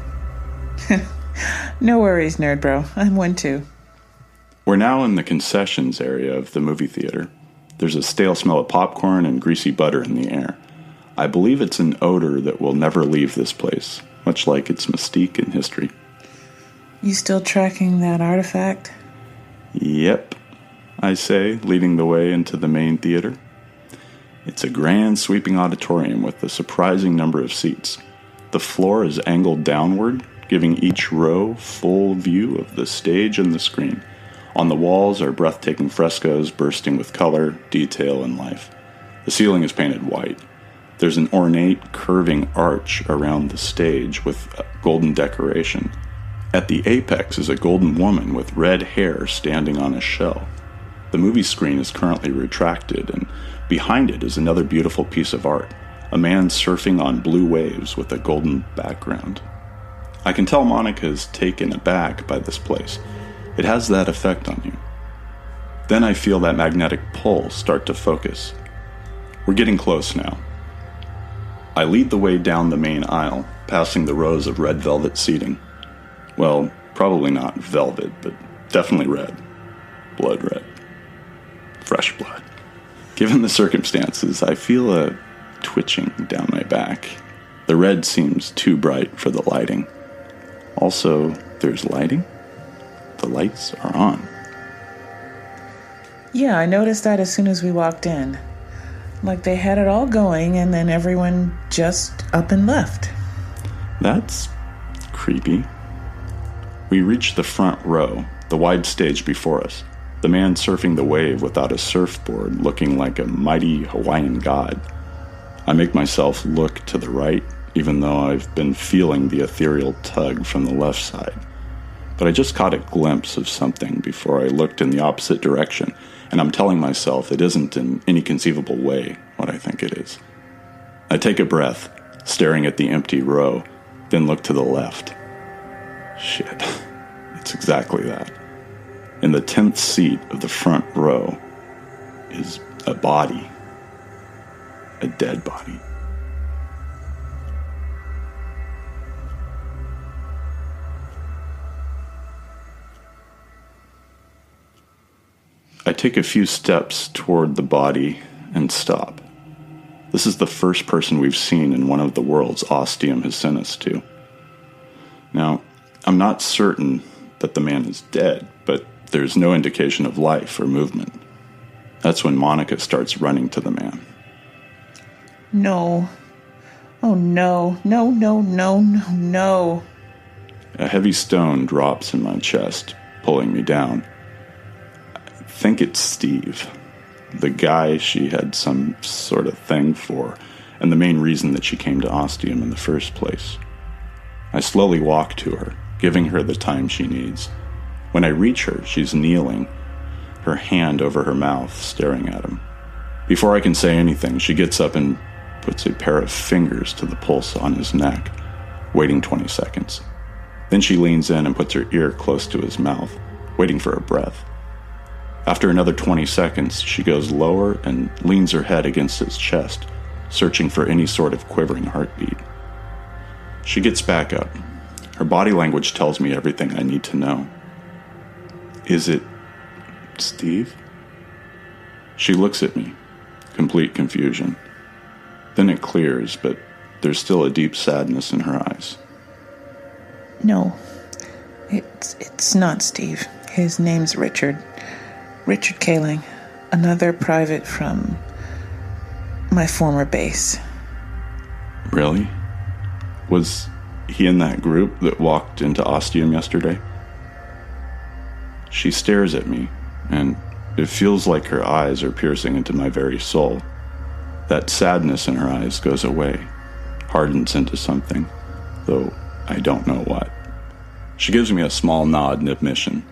No worries, nerd bro. I'm one too. We're now in the concessions area of the movie theater. There's a stale smell of popcorn and greasy butter in the air. I believe it's an odor that will never leave this place, much like its mystique in history. You still tracking that artifact? Yep, I say, leading the way into the main theater. It's a grand sweeping auditorium with a surprising number of seats. The floor is angled downward, giving each row full view of the stage and the screen. On the walls are breathtaking frescoes bursting with color, detail, and life. The ceiling is painted white. There's an ornate, curving arch around the stage with golden decoration. At the apex is a golden woman with red hair standing on a shell. The movie screen is currently retracted, and behind it is another beautiful piece of art. A man surfing on blue waves with a golden background. I can tell Monica is taken aback by this place. It has that effect on you. Then I feel that magnetic pull start to focus. We're getting close now. I lead the way down the main aisle, passing the rows of red velvet seating. Well, probably not velvet, but definitely red. Blood red. Fresh blood. Given the circumstances, I feel a twitching down my back. The red seems too bright for the lighting. Also, there's lighting? The lights are on. Yeah, I noticed that as soon as we walked in. Like they had it all going and then everyone just up and left. That's creepy. We reach the front row, the wide stage before us. The man surfing the wave without a surfboard, looking like a mighty Hawaiian god. I make myself look to the right, even though I've been feeling the ethereal tug from the left side. But I just caught a glimpse of something before I looked in the opposite direction, and I'm telling myself it isn't in any conceivable way what I think it is. I take a breath, staring at the empty row, then look to the left. Shit, it's exactly that. In the 10th seat of the front row is a body. A dead body. I take a few steps toward the body and stop. This is the first person we've seen in one of the worlds Ostium has sent us to. Now, I'm not certain that the man is dead, but there's no indication of life or movement. That's when Monica starts running to the man. No. Oh no. No, no, no, no, no. A heavy stone drops in my chest, pulling me down. I think it's Steve, the guy she had some sort of thing for, and the main reason that she came to Ostium in the first place. I slowly walk to her, giving her the time she needs. When I reach her, she's kneeling, her hand over her mouth, staring at him. Before I can say anything, she gets up and puts a pair of fingers to the pulse on his neck, waiting 20 seconds. Then she leans in and puts her ear close to his mouth, waiting for a breath. After another 20 seconds, she goes lower and leans her head against his chest, searching for any sort of quivering heartbeat. She gets back up. Her body language tells me everything I need to know. Is it Steve? She looks at me, complete confusion. Then it clears, but there's still a deep sadness in her eyes. No, it's not Steve. His name's Richard. Richard Kaling, another private from my former base. Really? Was he in that group that walked into Ostium yesterday? She stares at me, and it feels like her eyes are piercing into my very soul. That sadness in her eyes goes away, hardens into something, though I don't know what. She gives me a small nod in admission.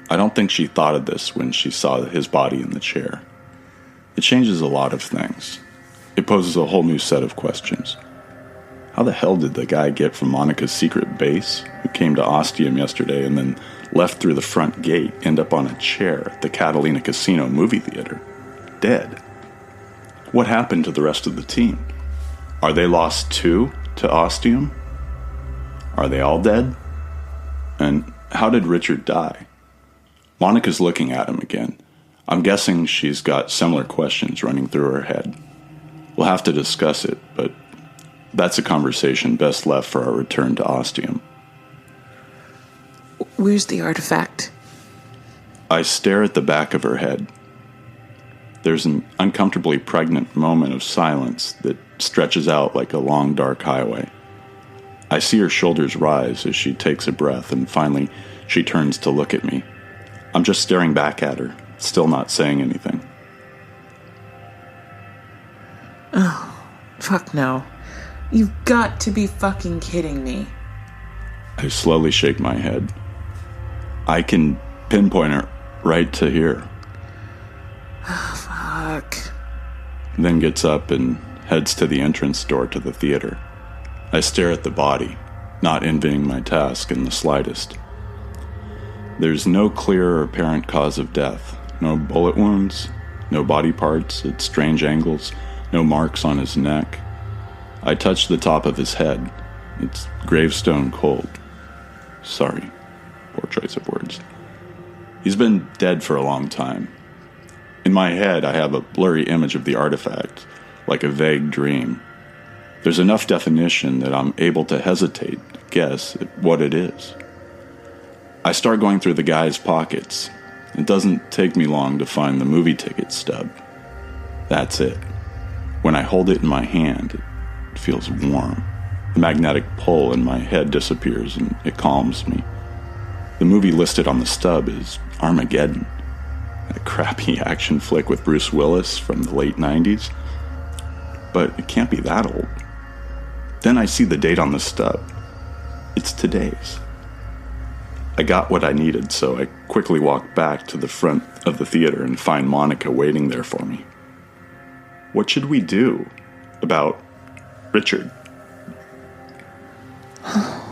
I don't think she thought of this when she saw his body in the chair. It changes a lot of things. It poses a whole new set of questions. How the hell did the guy get from Monica's secret base, who came to Ostium yesterday and then left through the front gate, end up on a chair at the Catalina Casino movie theater, dead? What happened to the rest of the team? Are they lost too to Ostium? Are they all dead? And how did Richard die? Monica's looking at him again. I'm guessing she's got similar questions running through her head. We'll have to discuss it, but that's a conversation best left for our return to Ostium. Where's the artifact? I stare at the back of her head. There's an uncomfortably pregnant moment of silence that stretches out like a long, dark highway. I see her shoulders rise as she takes a breath, and finally she turns to look at me. I'm just staring back at her, still not saying anything. Oh, fuck no. You've got to be fucking kidding me. I slowly shake my head. I can pinpoint her right to here. Fuck. Then gets up and heads to the entrance door to the theater. I stare at the body, not envying my task in the slightest. There's no clear or apparent cause of death. No bullet wounds, no body parts at strange angles, no marks on his neck. I touch the top of his head. It's gravestone cold. Sorry. Poor choice of words. He's been dead for a long time. In my head, I have a blurry image of the artifact, like a vague dream. There's enough definition that I'm able to hesitate, guess at what it is. I start going through the guy's pockets. It doesn't take me long to find the movie ticket stub. That's it. When I hold it in my hand, it feels warm. The magnetic pull in my head disappears and it calms me. The movie listed on the stub is Armageddon, a crappy action flick with Bruce Willis from the late 90s. But it can't be that old. Then I see the date on the stub. It's today's. I got what I needed, so I quickly walk back to the front of the theater and find Monica waiting there for me. What should we do about Richard?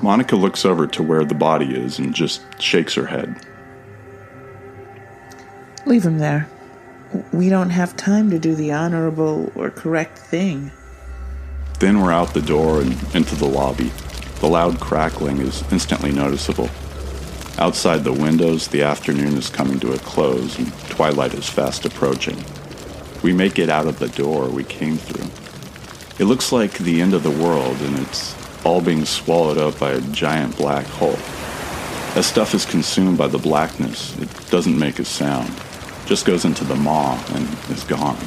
Monica looks over to where the body is and just shakes her head. Leave him there. We don't have time to do the honorable or correct thing. Then we're out the door and into the lobby. The loud crackling is instantly noticeable. Outside the windows, the afternoon is coming to a close and twilight is fast approaching. We make it out of the door we came through. It looks like the end of the world, and it's all being swallowed up by a giant black hole. As stuff is consumed by the blackness, it doesn't make a sound, just goes into the maw and is gone.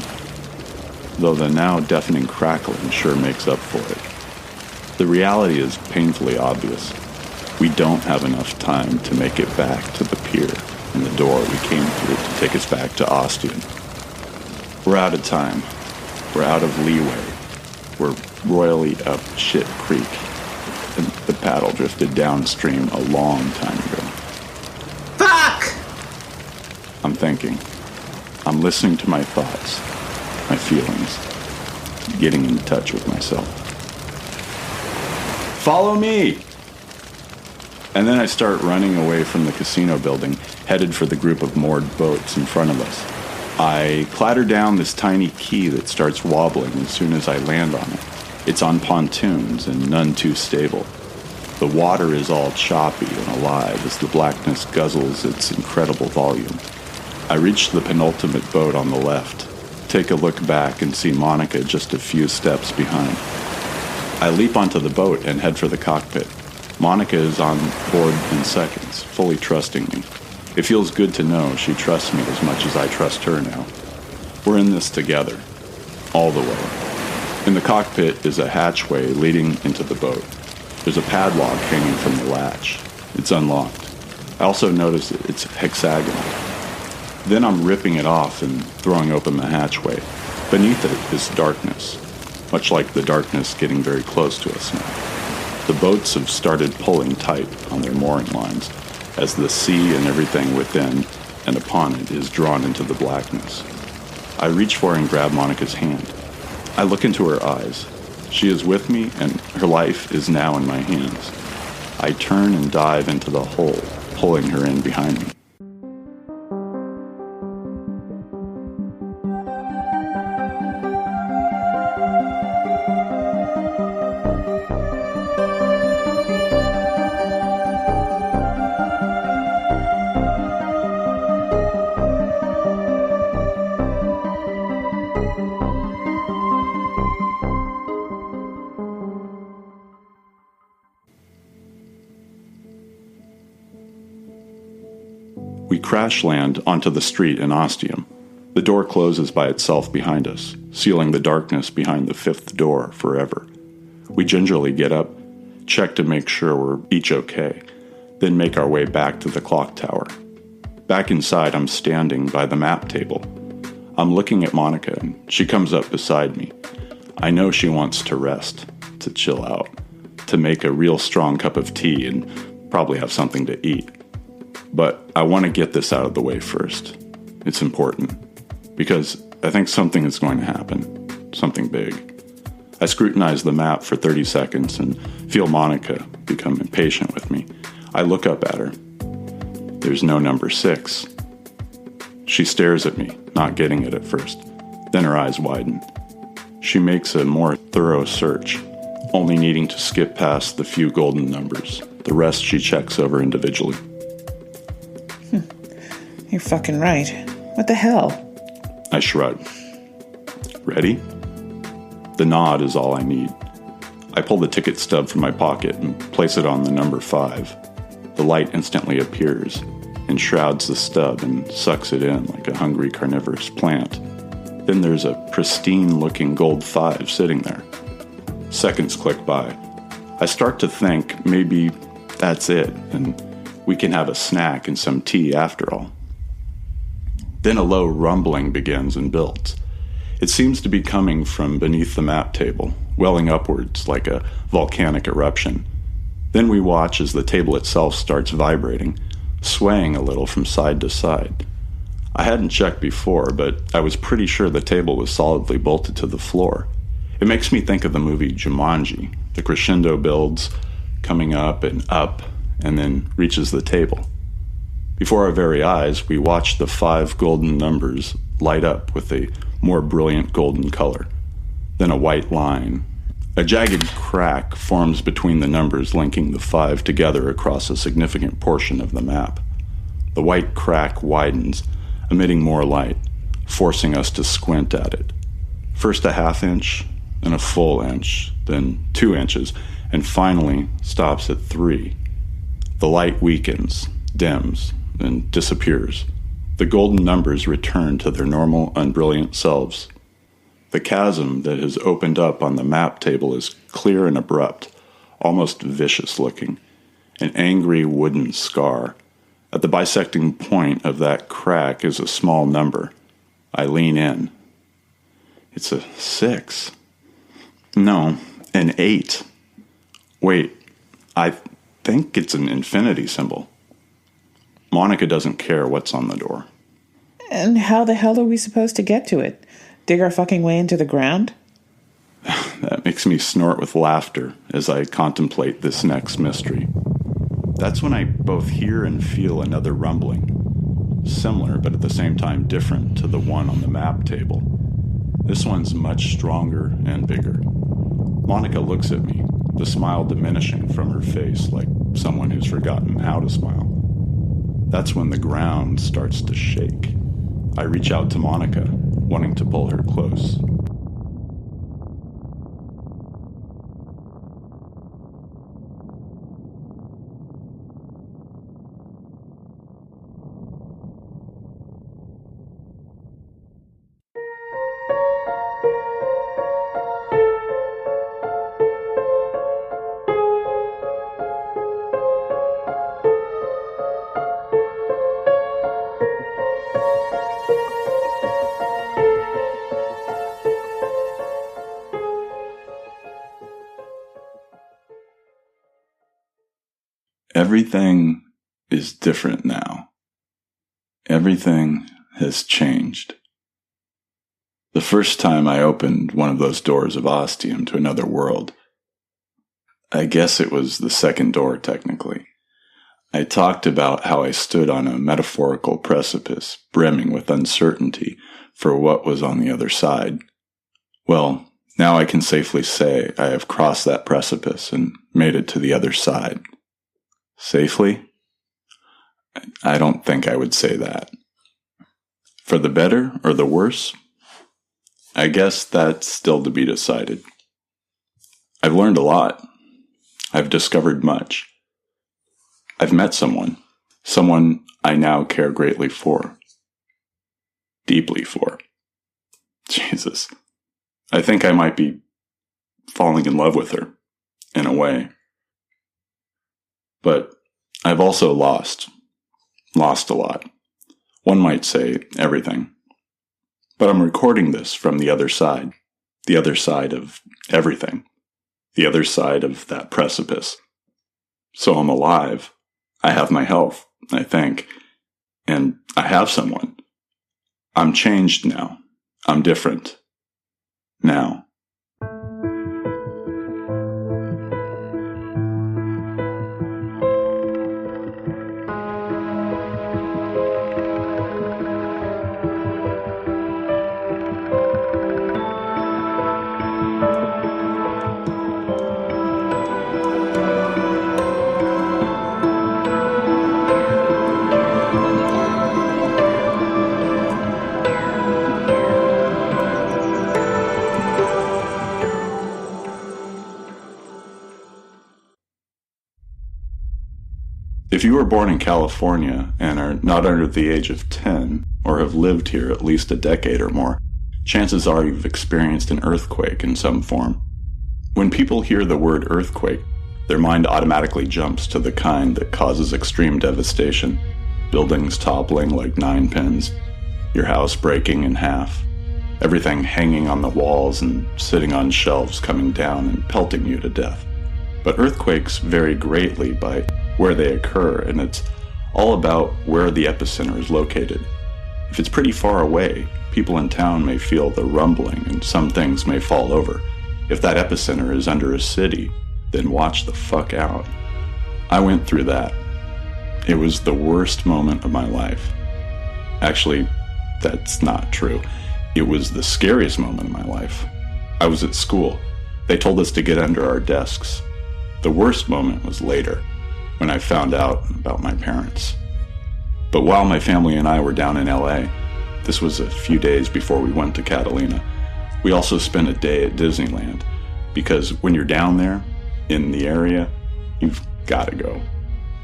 Though the now deafening crackling sure makes up for it. The reality is painfully obvious. We don't have enough time to make it back to the pier and the door we came through to take us back to Ostium. We're out of time. We're out of leeway. We're royally up shit creek, and the paddle drifted downstream a long time ago. Fuck! I'm thinking. I'm listening to my thoughts, my feelings, getting in touch with myself. Follow me! And then I start running away from the casino building, headed for the group of moored boats in front of us. I clatter down this tiny quay that starts wobbling as soon as I land on it. It's on pontoons and none too stable. The water is all choppy and alive as the blackness guzzles its incredible volume. I reach the penultimate boat on the left, take a look back and see Monica just a few steps behind. I leap onto the boat and head for the cockpit. Monica is on board in seconds, fully trusting me. It feels good to know she trusts me as much as I trust her now. We're in this together, all the way. In the cockpit is a hatchway leading into the boat. There's a padlock hanging from the latch. It's unlocked. I also notice it's hexagonal. Then I'm ripping it off and throwing open the hatchway. Beneath it is darkness, much like the darkness getting very close to us now. The boats have started pulling tight on their mooring lines as the sea and everything within and upon it is drawn into the blackness. I reach for and grab Monica's hand. I look into her eyes. She is with me and her life is now in my hands. I turn and dive into the hole, pulling her in behind me. We crash land onto the street in Ostium. The door closes by itself behind us, sealing the darkness behind the fifth door forever. We gingerly get up, check to make sure we're each okay, then make our way back to the clock tower. Back inside, I'm standing by the map table. I'm looking at Monica, and she comes up beside me. I know she wants to rest, to chill out, to make a real strong cup of tea and probably have something to eat. But I want to get this out of the way first. It's important, because I think something is going to happen, something big. I scrutinize the map for 30 seconds and feel Monica become impatient with me. I look up at her. There's no number 6. She stares at me, not getting it at first. Then her eyes widen. She makes a more thorough search, only needing to skip past the few golden numbers. The rest she checks over individually. You're fucking right. What the hell? I shrug. Ready? The nod is all I need. I pull the ticket stub from my pocket and place it on the number 5. The light instantly appears, enshrouds the stub and sucks it in like a hungry carnivorous plant. Then there's a pristine-looking gold 5 sitting there. Seconds click by. I start to think maybe that's it, and we can have a snack and some tea after all. Then a low rumbling begins and builds. It seems to be coming from beneath the map table, welling upwards like a volcanic eruption. Then we watch as the table itself starts vibrating, swaying a little from side to side. I hadn't checked before, but I was pretty sure the table was solidly bolted to the floor. It makes me think of the movie Jumanji. The crescendo builds, coming up, and then reaches the table. Before our very eyes, we watch the 5 golden numbers light up with a more brilliant golden color. Then a white line. A jagged crack forms between the numbers, linking the 5 together across a significant portion of the map. The white crack widens, emitting more light, forcing us to squint at it. First a ½ inch, then a full inch, then 2 inches, and finally stops at 3. The light weakens, dims, and disappears. The golden numbers return to their normal, unbrilliant selves. The chasm that has opened up on the map table is clear and abrupt, almost vicious looking, an angry wooden scar. At the bisecting point of that crack is a small number. I lean in. It's a 6. No, an 8. Wait, I think it's an infinity symbol. Monica doesn't care what's on the door. And how the hell are we supposed to get to it? Dig our fucking way into the ground? That makes me snort with laughter as I contemplate this next mystery. That's when I both hear and feel another rumbling, similar but at the same time different to the one on the map table. This one's much stronger and bigger. Monica looks at me, the smile diminishing from her face like someone who's forgotten how to smile. That's when the ground starts to shake. I reach out to Monica, wanting to pull her close. Everything is different now. Everything has changed. The first time I opened one of those doors of ostium to another world, I guess it was the second door technically, I talked about how I stood on a metaphorical precipice, brimming with uncertainty for what was on the other side. Well, now I can safely say I have crossed that precipice and made it to the other side. Safely? I don't think I would say that. For the better or the worse? I guess that's still to be decided. I've learned a lot. I've discovered much. I've met someone I now care greatly for. Deeply for. Jesus. I think I might be falling in love with her, in a way. But I've also lost a lot. One might say everything. But I'm recording this from the other side of everything, the other side of that precipice. So I'm alive. I have my health, I think, and I have someone. I'm changed now. I'm different. Now. If you were born in California and are not under the age of 10, or have lived here at least a decade or more, chances are you've experienced an earthquake in some form. When people hear the word earthquake, their mind automatically jumps to the kind that causes extreme devastation, buildings toppling like ninepins, your house breaking in half, everything hanging on the walls and sitting on shelves coming down and pelting you to death. But earthquakes vary greatly by where they occur, and it's all about where the epicenter is located. If it's pretty far away, people in town may feel the rumbling and some things may fall over. If that epicenter is under a city, then watch the fuck out. I went through that. It was the worst moment of my life. Actually, that's not true. It was the scariest moment of my life. I was at school. They told us to get under our desks. The worst moment was later, when I found out about my parents. But while my family and I were down in LA, this was a few days before we went to Catalina, we also spent a day at Disneyland, because when you're down there, in the area, you've got to go.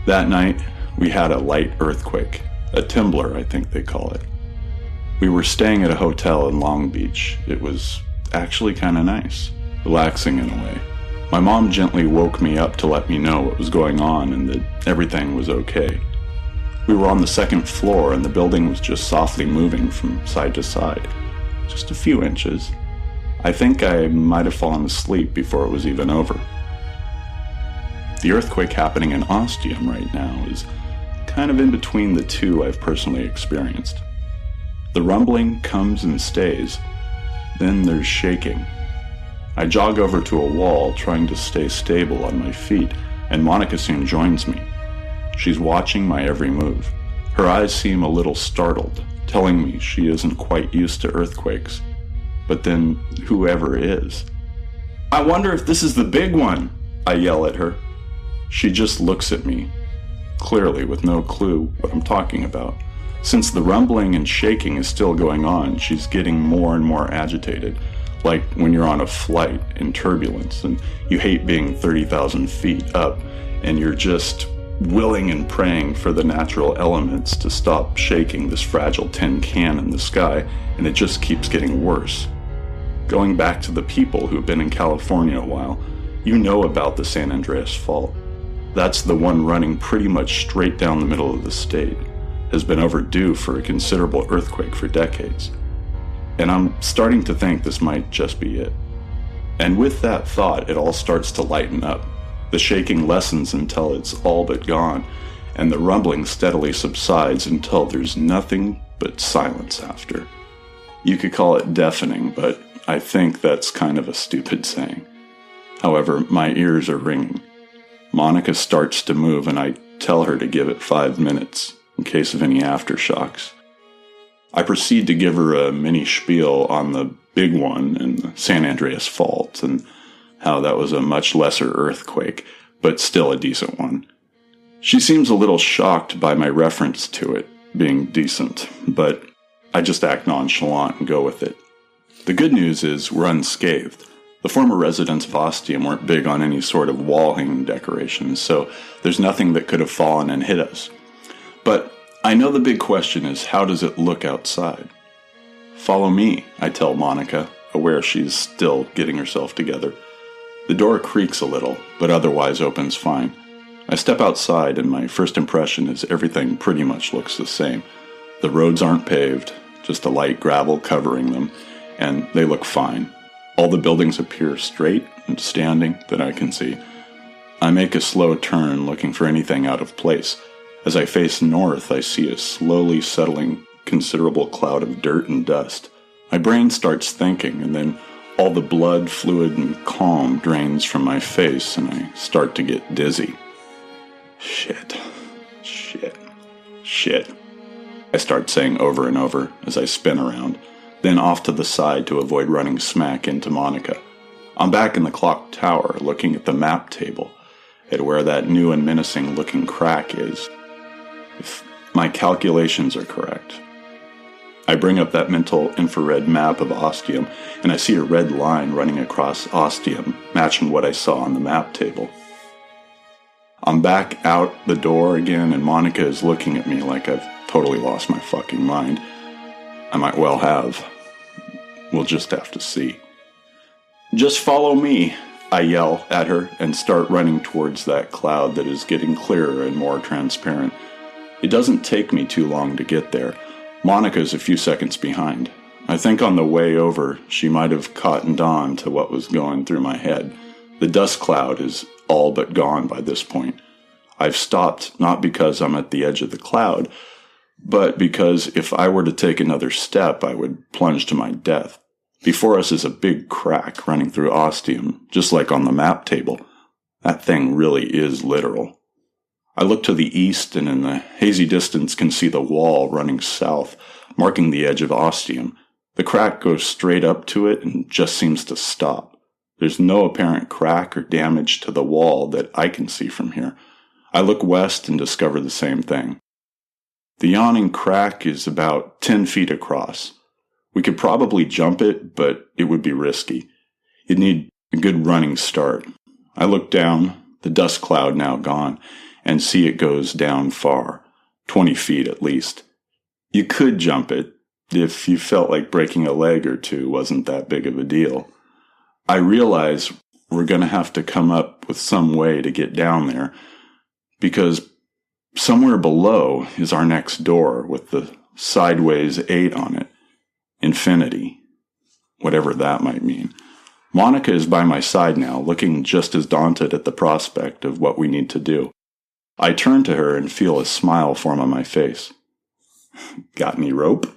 That night, we had a light earthquake, a Timbler, I think they call it. We were staying at a hotel in Long Beach. It was actually kind of nice, relaxing in a way. My mom gently woke me up to let me know what was going on and that everything was okay. We were on the second floor and the building was just softly moving from side to side, just a few inches. I think I might have fallen asleep before it was even over. The earthquake happening in Ostium right now is kind of in between the two I've personally experienced. The rumbling comes and stays, then there's shaking. I jog over to a wall, trying to stay stable on my feet, and Monica soon joins me. She's watching my every move. Her eyes seem a little startled, telling me she isn't quite used to earthquakes. But then, whoever is. "I wonder if this is the big one," I yell at her. She just looks at me, clearly with no clue what I'm talking about. Since the rumbling and shaking is still going on, she's getting more and more agitated, like when you're on a flight in turbulence and you hate being 30,000 feet up and you're just willing and praying for the natural elements to stop shaking this fragile tin can in the sky, and it just keeps getting worse. Going back to the people who've been in California a while, you know about the San Andreas Fault. That's the one running pretty much straight down the middle of the state. Has been overdue for a considerable earthquake for decades. And I'm starting to think this might just be it. And with that thought, it all starts to lighten up. The shaking lessens until it's all but gone, and the rumbling steadily subsides until there's nothing but silence after. You could call it deafening, but I think that's kind of a stupid saying. However, my ears are ringing. Monica starts to move, and I tell her to give it 5 minutes, in case of any aftershocks. I proceed to give her a mini spiel on the big one in the San Andreas Fault, and how that was a much lesser earthquake, but still a decent one. She seems a little shocked by my reference to it being decent, but I just act nonchalant and go with it. The good news is we're unscathed. The former residents of Ostium weren't big on any sort of wall-hanging decorations, so there's nothing that could have fallen and hit us. But I know the big question is, how does it look outside? Follow me, I tell Monica, aware she's still getting herself together. The door creaks a little, but otherwise opens fine. I step outside, and my first impression is everything pretty much looks the same. The roads aren't paved, just a light gravel covering them, and they look fine. All the buildings appear straight and standing that I can see. I make a slow turn, looking for anything out of place. As I face north, I see a slowly settling, considerable cloud of dirt and dust. My brain starts thinking, and then all the blood, fluid, and calm drains from my face, and I start to get dizzy. Shit. I start saying over and over as I spin around, then off to the side to avoid running smack into Monica. I'm back in the clock tower, looking at the map table, at where that new and menacing-looking crack is. If my calculations are correct. I bring up that mental infrared map of Ostium, and I see a red line running across Ostium, matching what I saw on the map table. I'm back out the door again, and Monica is looking at me like I've totally lost my fucking mind. I might well have. We'll just have to see. Just follow me, I yell at her and start running towards that cloud that is getting clearer and more transparent. It doesn't take me too long to get there. Monica's a few seconds behind. I think on the way over, she might have cottoned on to what was going through my head. The dust cloud is all but gone by this point. I've stopped not because I'm at the edge of the cloud, but because if I were to take another step, I would plunge to my death. Before us is a big crack running through Ostium, just like on the map table. That thing really is literal. I look to the east, and in the hazy distance can see the wall running south, marking the edge of Ostium. The crack goes straight up to it and just seems to stop. There's no apparent crack or damage to the wall that I can see from here. I look west and discover the same thing. The yawning crack is about 10 feet across. We could probably jump it, but it would be risky. You'd need a good running start. I look down, the dust cloud now gone, and see it goes down far, 20 feet at least. You could jump it if you felt like breaking a leg or two wasn't that big of a deal. I realize we're going to have to come up with some way to get down there, because somewhere below is our next door with the sideways 8 on it. Infinity. Whatever that might mean. Monica is by my side now, looking just as daunted at the prospect of what we need to do. I turn to her and feel a smile form on my face. Got any rope?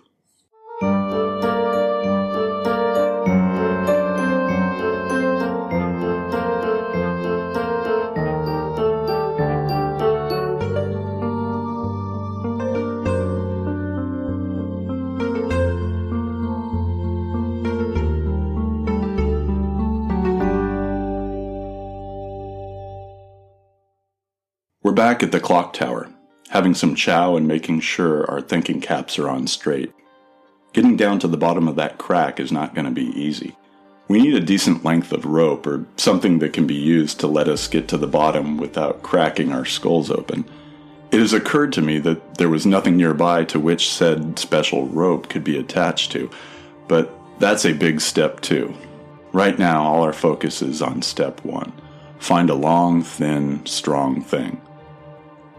We're back at the clock tower. having some chow and making sure our thinking caps are on straight. Getting down to the bottom of that crack is not going to be easy. We need a decent length of rope or something that can be used to let us get to the bottom without cracking our skulls open. It has occurred to me that there was nothing nearby to which said special rope could be attached to, but that's a big step too. Right now, all our focus is on step 1. Find a long, thin, strong thing.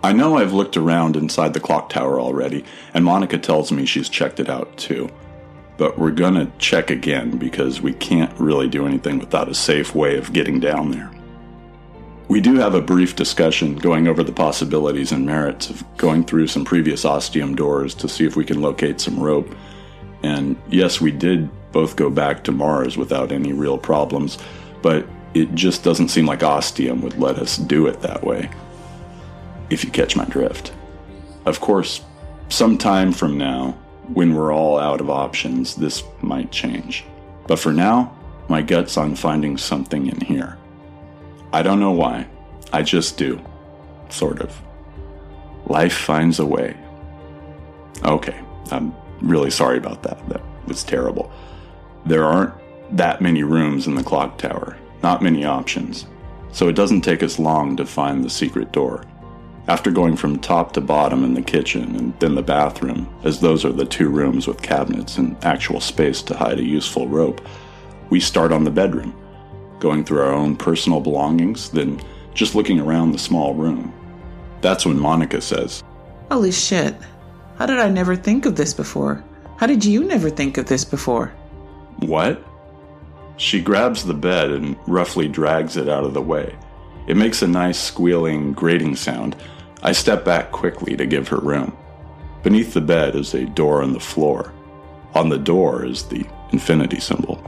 I know I've looked around inside the clock tower already, and Monica tells me she's checked it out too. But we're gonna check again because we can't really do anything without a safe way of getting down there. We do have a brief discussion going over the possibilities and merits of going through some previous ostium doors to see if we can locate some rope. And yes, we did both go back to Mars without any real problems, but it just doesn't seem like ostium would let us do it that way. If you catch my drift. Of course, sometime from now, when we're all out of options, this might change. But for now, my gut's on finding something in here. I don't know why. I just do. Sort of. Life finds a way. Okay, I'm really sorry about that. That was terrible. There aren't that many rooms in the clock tower. Not many options. So it doesn't take us long to find the secret door. After going from top to bottom in the kitchen and then the bathroom, as those are the 2 rooms with cabinets and actual space to hide a useful rope, we start on the bedroom, going through our own personal belongings, then just looking around the small room. That's when Monica says, Holy shit. How did I never think of this before? How did you never think of this before? What? She grabs the bed and roughly drags it out of the way. It makes a nice squealing, grating sound. I step back quickly to give her room. Beneath the bed is a door in the floor. On the door is the infinity symbol.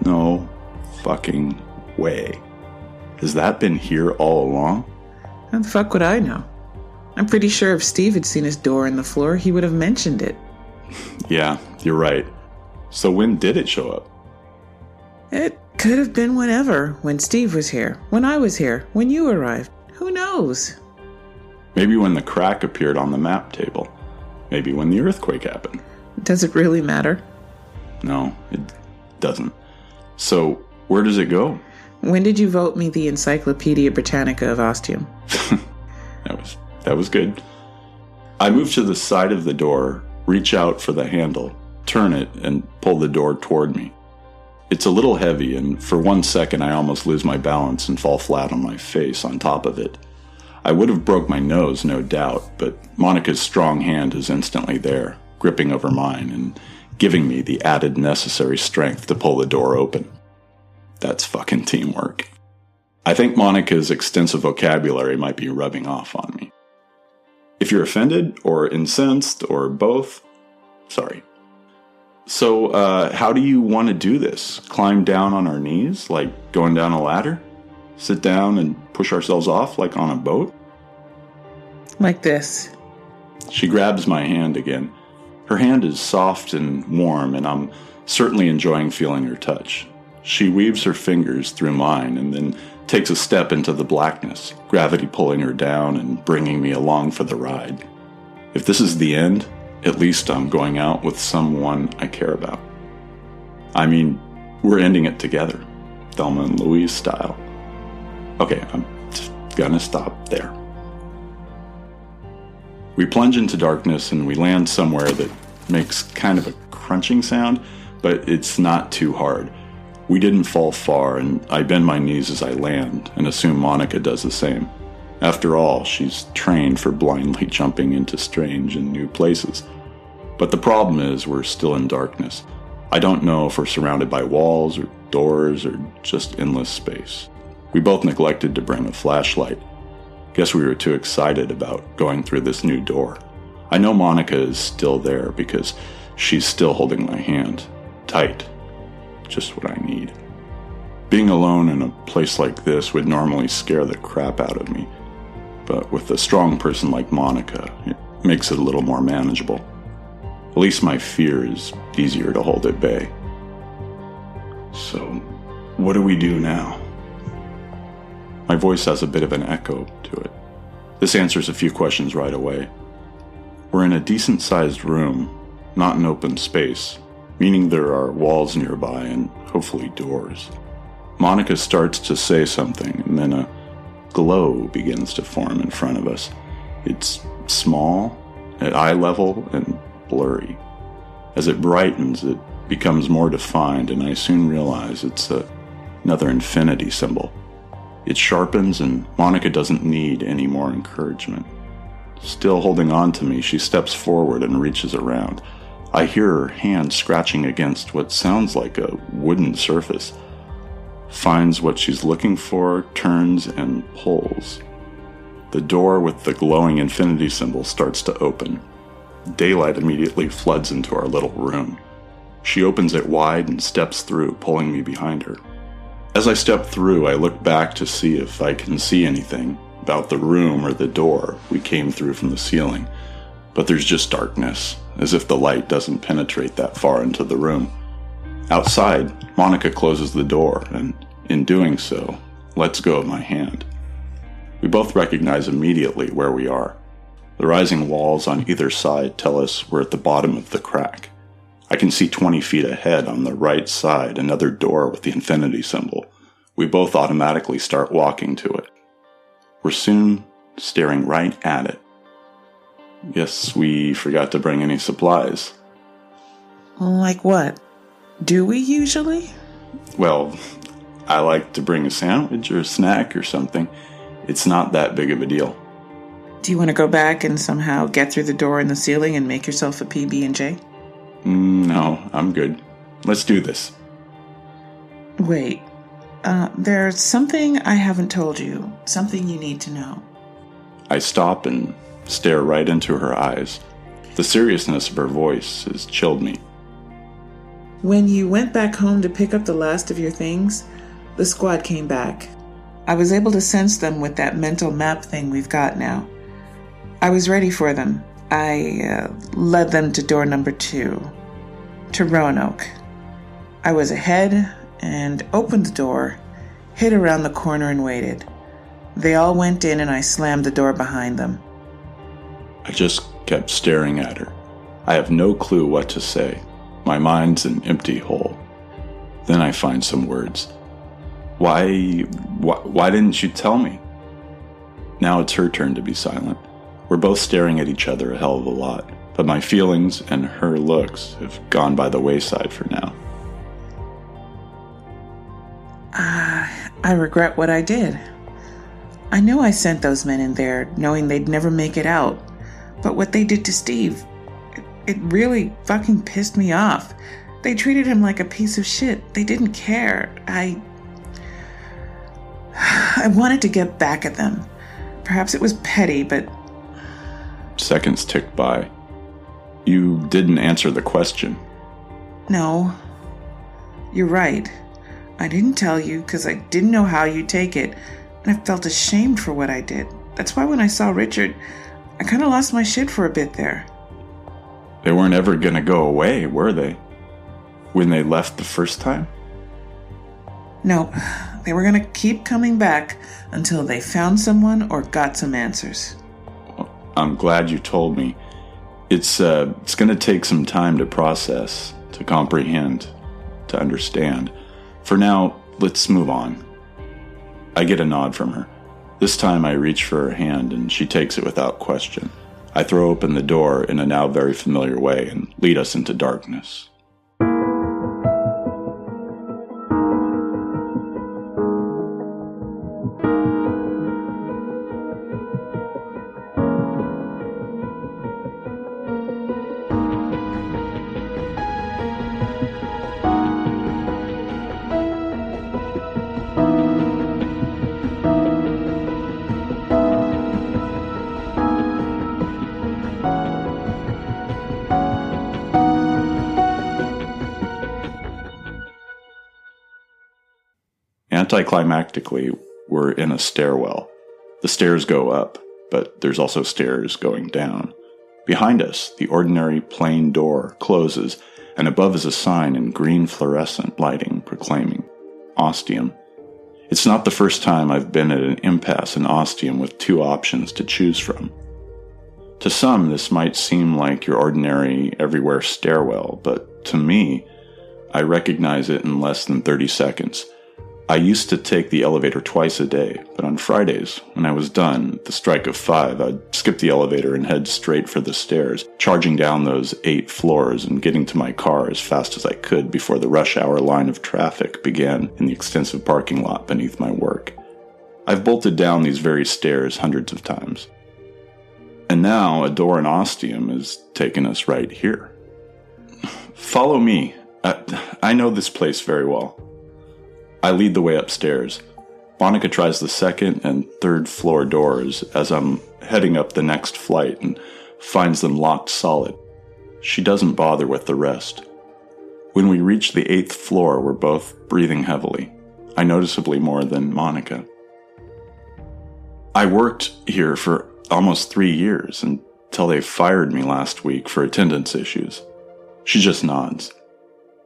No fucking way. Has that been here all along? How the fuck would I know? I'm pretty sure if Steve had seen his door in the floor, he would have mentioned it. Yeah, you're right. So when did it show up? It could have been whenever. When Steve was here, when I was here, when you arrived. Who knows? Maybe when the crack appeared on the map table. Maybe when the earthquake happened. Does it really matter? No, it doesn't. So, where does it go? When did you vote me the Encyclopedia Britannica of Ostium? That was good. I move to the side of the door, reach out for the handle, turn it, and pull the door toward me. It's a little heavy, and for 1 second I almost lose my balance and fall flat on my face on top of it. I would have broke my nose, no doubt, but Monica's strong hand is instantly there, gripping over mine and giving me the added necessary strength to pull the door open. That's fucking teamwork. I think Monica's extensive vocabulary might be rubbing off on me. If you're offended, or incensed, or both, sorry. So, how do you want to do this? Climb down on our knees, like going down a ladder? Sit down and push ourselves off like on a boat? Like this. She grabs my hand again. Her hand is soft and warm, and I'm certainly enjoying feeling her touch. She weaves her fingers through mine and then takes a step into the blackness, gravity pulling her down and bringing me along for the ride. If this is the end, at least I'm going out with someone I care about. I mean, we're ending it together, Thelma and Louise style. Okay, I'm just gonna stop there. We plunge into darkness and we land somewhere that makes kind of a crunching sound, but it's not too hard. We didn't fall far, and I bend my knees as I land and assume Monica does the same. After all, she's trained for blindly jumping into strange and new places. But the problem is we're still in darkness. I don't know if we're surrounded by walls or doors or just endless space. We both neglected to bring a flashlight. Guess we were too excited about going through this new door. I know Monica is still there because she's still holding my hand. Tight. Just what I need. Being alone in a place like this would normally scare the crap out of me. But with a strong person like Monica, it makes it a little more manageable. At least my fear is easier to hold at bay. So, what do we do now? My voice has a bit of an echo to it. This answers a few questions right away. We're in a decent-sized room, not an open space, meaning there are walls nearby and hopefully doors. Monica starts to say something, and then a glow begins to form in front of us. It's small, at eye level, and blurry. As it brightens, it becomes more defined, and I soon realize it's another infinity symbol. It sharpens, and Monica doesn't need any more encouragement. Still holding on to me, she steps forward and reaches around. I hear her hand scratching against what sounds like a wooden surface. Finds what she's looking for, turns, and pulls. The door with the glowing infinity symbol starts to open. Daylight immediately floods into our little room. She opens it wide and steps through, pulling me behind her. As I step through, I look back to see if I can see anything about the room or the door we came through from the ceiling, but there's just darkness, as if the light doesn't penetrate that far into the room. Outside, Monica closes the door, and in doing so, lets go of my hand. We both recognize immediately where we are. The rising walls on either side tell us we're at the bottom of the crack. I can see 20 feet ahead on the right side another door with the infinity symbol. We both automatically start walking to it. We're soon staring right at it. Guess we forgot to bring any supplies. Like what? Do we usually? Well, I like to bring a sandwich or a snack or something. It's not that big of a deal. Do you want to go back and somehow get through the door in the ceiling and make yourself a PB&J? No, I'm good. Let's do this. Wait. There's something I haven't told you. Something you need to know. I stop and stare right into her eyes. The seriousness of her voice has chilled me. When you went back home to pick up the last of your things, the squad came back. I was able to sense them with that mental map thing we've got now. I was ready for them. I led them to door number 2, to Roanoke. I was ahead and opened the door, hid around the corner and waited. They all went in and I slammed the door behind them. I just kept staring at her. I have no clue what to say. My mind's an empty hole. Then I find some words. Why didn't you tell me? Now it's her turn to be silent. We're both staring at each other a hell of a lot, but my feelings and her looks have gone by the wayside for now. I regret what I did. I know I sent those men in there knowing they'd never make it out, but what they did to Steve, it really fucking pissed me off. They treated him like a piece of shit. They didn't care. I wanted to get back at them. Perhaps it was petty, but... Seconds ticked by. You didn't answer the question. No. You're right. I didn't tell you because I didn't know how you'd take it, and I felt ashamed for what I did. That's why when I saw Richard, I kind of lost my shit for a bit there. They weren't ever going to go away, were they? When they left the first time? No, they were going to keep coming back until they found someone or got some answers. I'm glad you told me. It's going to take some time to process, to comprehend, to understand. For now, let's move on. I get a nod from her. This time I reach for her hand and she takes it without question. I throw open the door in a now very familiar way and lead us into darkness. Anticlimactically, we're in a stairwell. The stairs go up, but there's also stairs going down. Behind us, the ordinary plain door closes, and above is a sign in green fluorescent lighting proclaiming Ostium. It's not the first time I've been at an impasse in Ostium with two options to choose from. To some, this might seem like your ordinary everywhere stairwell, but to me, I recognize it in less than 30 seconds. I used to take the elevator twice a day, but on Fridays, when I was done at the strike of 5, I'd skip the elevator and head straight for the stairs, charging down those 8 floors and getting to my car as fast as I could before the rush hour line of traffic began in the extensive parking lot beneath my work. I've bolted down these very stairs hundreds of times. And now a door in Ostium has taken us right here. Follow me. I know this place very well. I lead the way upstairs. Monica tries the second and third floor doors as I'm heading up the next flight and finds them locked solid. She doesn't bother with the rest. When we reach the 8th floor, we're both breathing heavily. I noticeably more than Monica. I worked here for almost 3 years until they fired me last week for attendance issues. She just nods.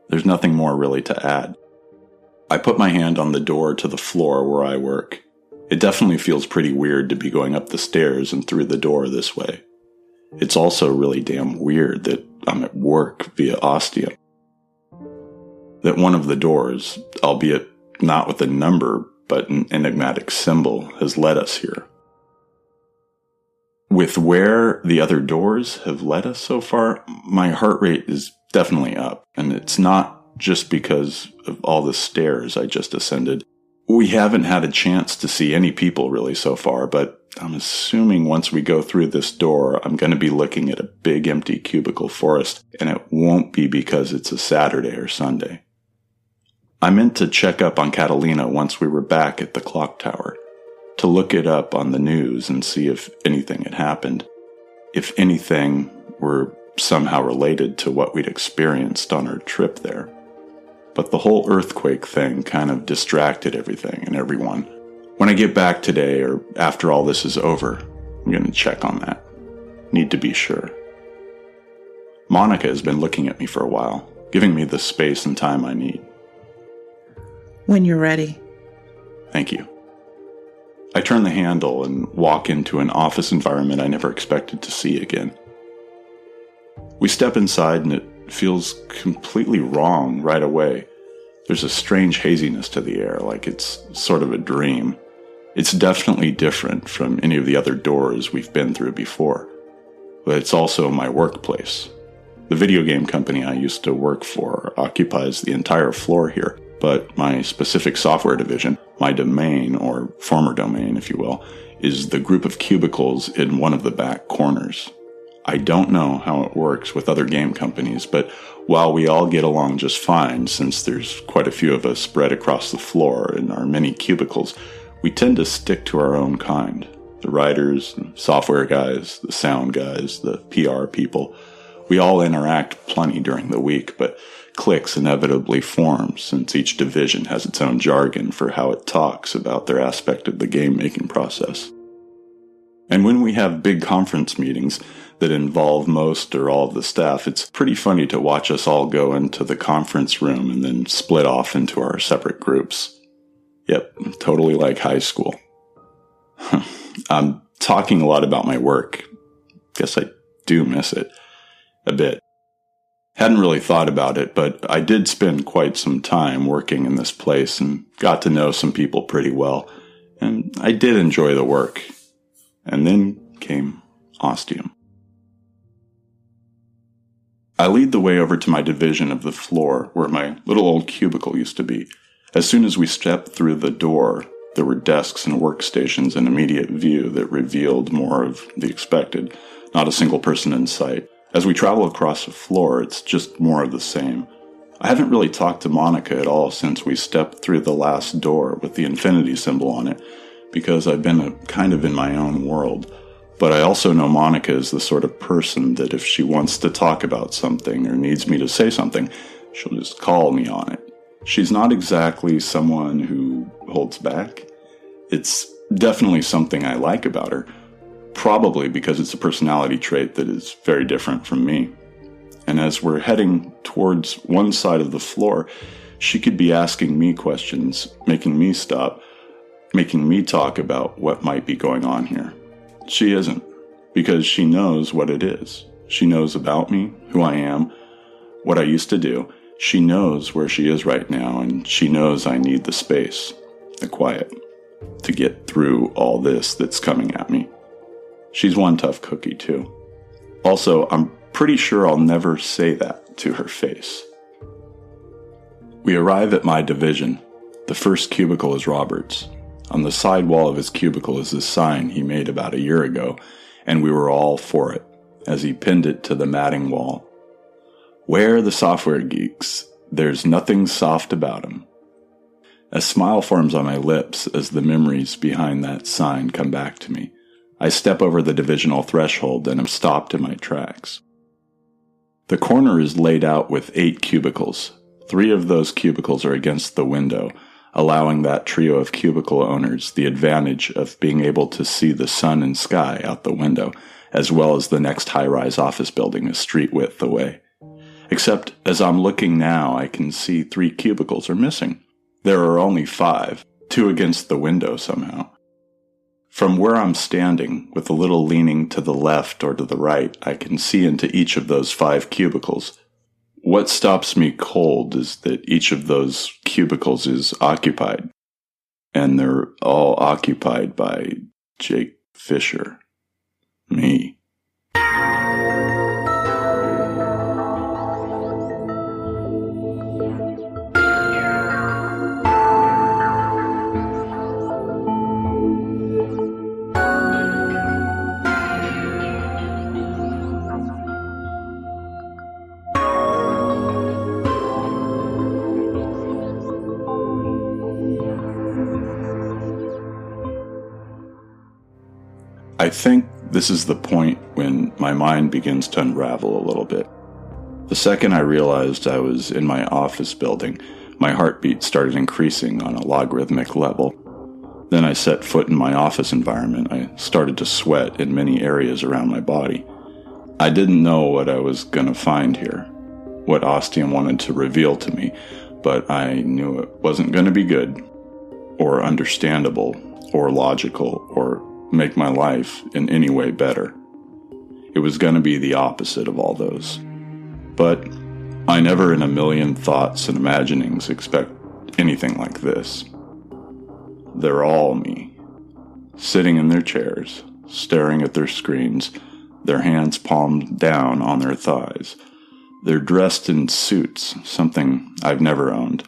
There's nothing more really to add. I put my hand on the door to the floor where I work. It definitely feels pretty weird to be going up the stairs and through the door this way. It's also really damn weird that I'm at work via Ostium. That one of the doors, albeit not with a number but an enigmatic symbol, has led us here. With where the other doors have led us so far, my heart rate is definitely up, and it's not just because of all the stairs I just ascended. We haven't had a chance to see any people really so far, but I'm assuming once we go through this door, I'm going to be looking at a big empty cubicle forest, and it won't be because it's a Saturday or Sunday. I meant to check up on Catalina once we were back at the clock tower, to look it up on the news and see if anything had happened. If anything were somehow related to what we'd experienced on our trip there. But the whole earthquake thing kind of distracted everything and everyone. When I get back today, or after all this is over, I'm going to check on that. Need to be sure. Monica has been looking at me for a while, giving me the space and time I need. When you're ready. Thank you. I turn the handle and walk into an office environment I never expected to see again. We step inside and it feels completely wrong right away. There's a strange haziness to the air, like it's sort of a dream. It's definitely different from any of the other doors we've been through before. But it's also my workplace. The video game company I used to work for occupies the entire floor here, but my specific software division, my domain, or former domain if you will, is the group of cubicles in one of the back corners. I don't know how it works with other game companies, but while we all get along just fine, since there's quite a few of us spread across the floor in our many cubicles, we tend to stick to our own kind. The writers, the software guys, the sound guys, the PR people. We all interact plenty during the week, but cliques inevitably form since each division has its own jargon for how it talks about their aspect of the game-making process. And when we have big conference meetings that involve most or all of the staff, it's pretty funny to watch us all go into the conference room and then split off into our separate groups. Yep, totally like high school. I'm talking a lot about my work. Guess I do miss it. A bit. Hadn't really thought about it, but I did spend quite some time working in this place and got to know some people pretty well. And I did enjoy the work. And then came Ostium. I lead the way over to my division of the floor where my little old cubicle used to be. As soon as we stepped through the door, there were desks and workstations in immediate view that revealed more of the expected. Not a single person in sight. As we travel across the floor, it's just more of the same. I haven't really talked to Monica at all since we stepped through the last door with the infinity symbol on it, because I've been kind of in my own world. But I also know Monica is the sort of person that if she wants to talk about something or needs me to say something, she'll just call me on it. She's not exactly someone who holds back. It's definitely something I like about her, probably because it's a personality trait that is very different from me. And as we're heading towards one side of the floor, she could be asking me questions, making me stop, making me talk about what might be going on here. She isn't, because she knows what it is. She knows about me, who I am, what I used to do. She knows where she is right now, and she knows I need the space, the quiet, to get through all this that's coming at me. She's one tough cookie, too. Also, I'm pretty sure I'll never say that to her face. We arrive at my division. The first cubicle is Robert's. On the side wall of his cubicle is this sign he made about a year ago, and we were all for it, as he pinned it to the matting wall. Where the software geeks, there's nothing soft about 'em. A smile forms on my lips as the memories behind that sign come back to me. I step over the divisional threshold and am stopped in my tracks. The corner is laid out with 8 cubicles. 3 of those cubicles are against the window, allowing that trio of cubicle owners the advantage of being able to see the sun and sky out the window, as well as the next high-rise office building a street width away. Except, as I'm looking now, I can see 3 cubicles are missing. There are only 5, 2 against the window somehow. From where I'm standing, with a little leaning to the left or to the right, I can see into each of those 5 cubicles. What stops me cold is that each of those cubicles is occupied, and they're all occupied by Jake Fisher. Me. I think this is the point when my mind begins to unravel a little bit. The second I realized I was in my office building, my heartbeat started increasing on a logarithmic level. Then I set foot in my office environment. I started to sweat in many areas around my body. I didn't know what I was going to find here, what Ostium wanted to reveal to me, but I knew it wasn't going to be good, or understandable, or logical, or make my life in any way better. It was going to be the opposite of all those. But I never in a million thoughts and imaginings expect anything like this. They're all me, sitting in their chairs, staring at their screens, their hands palmed down on their thighs. They're dressed in suits, something I've never owned.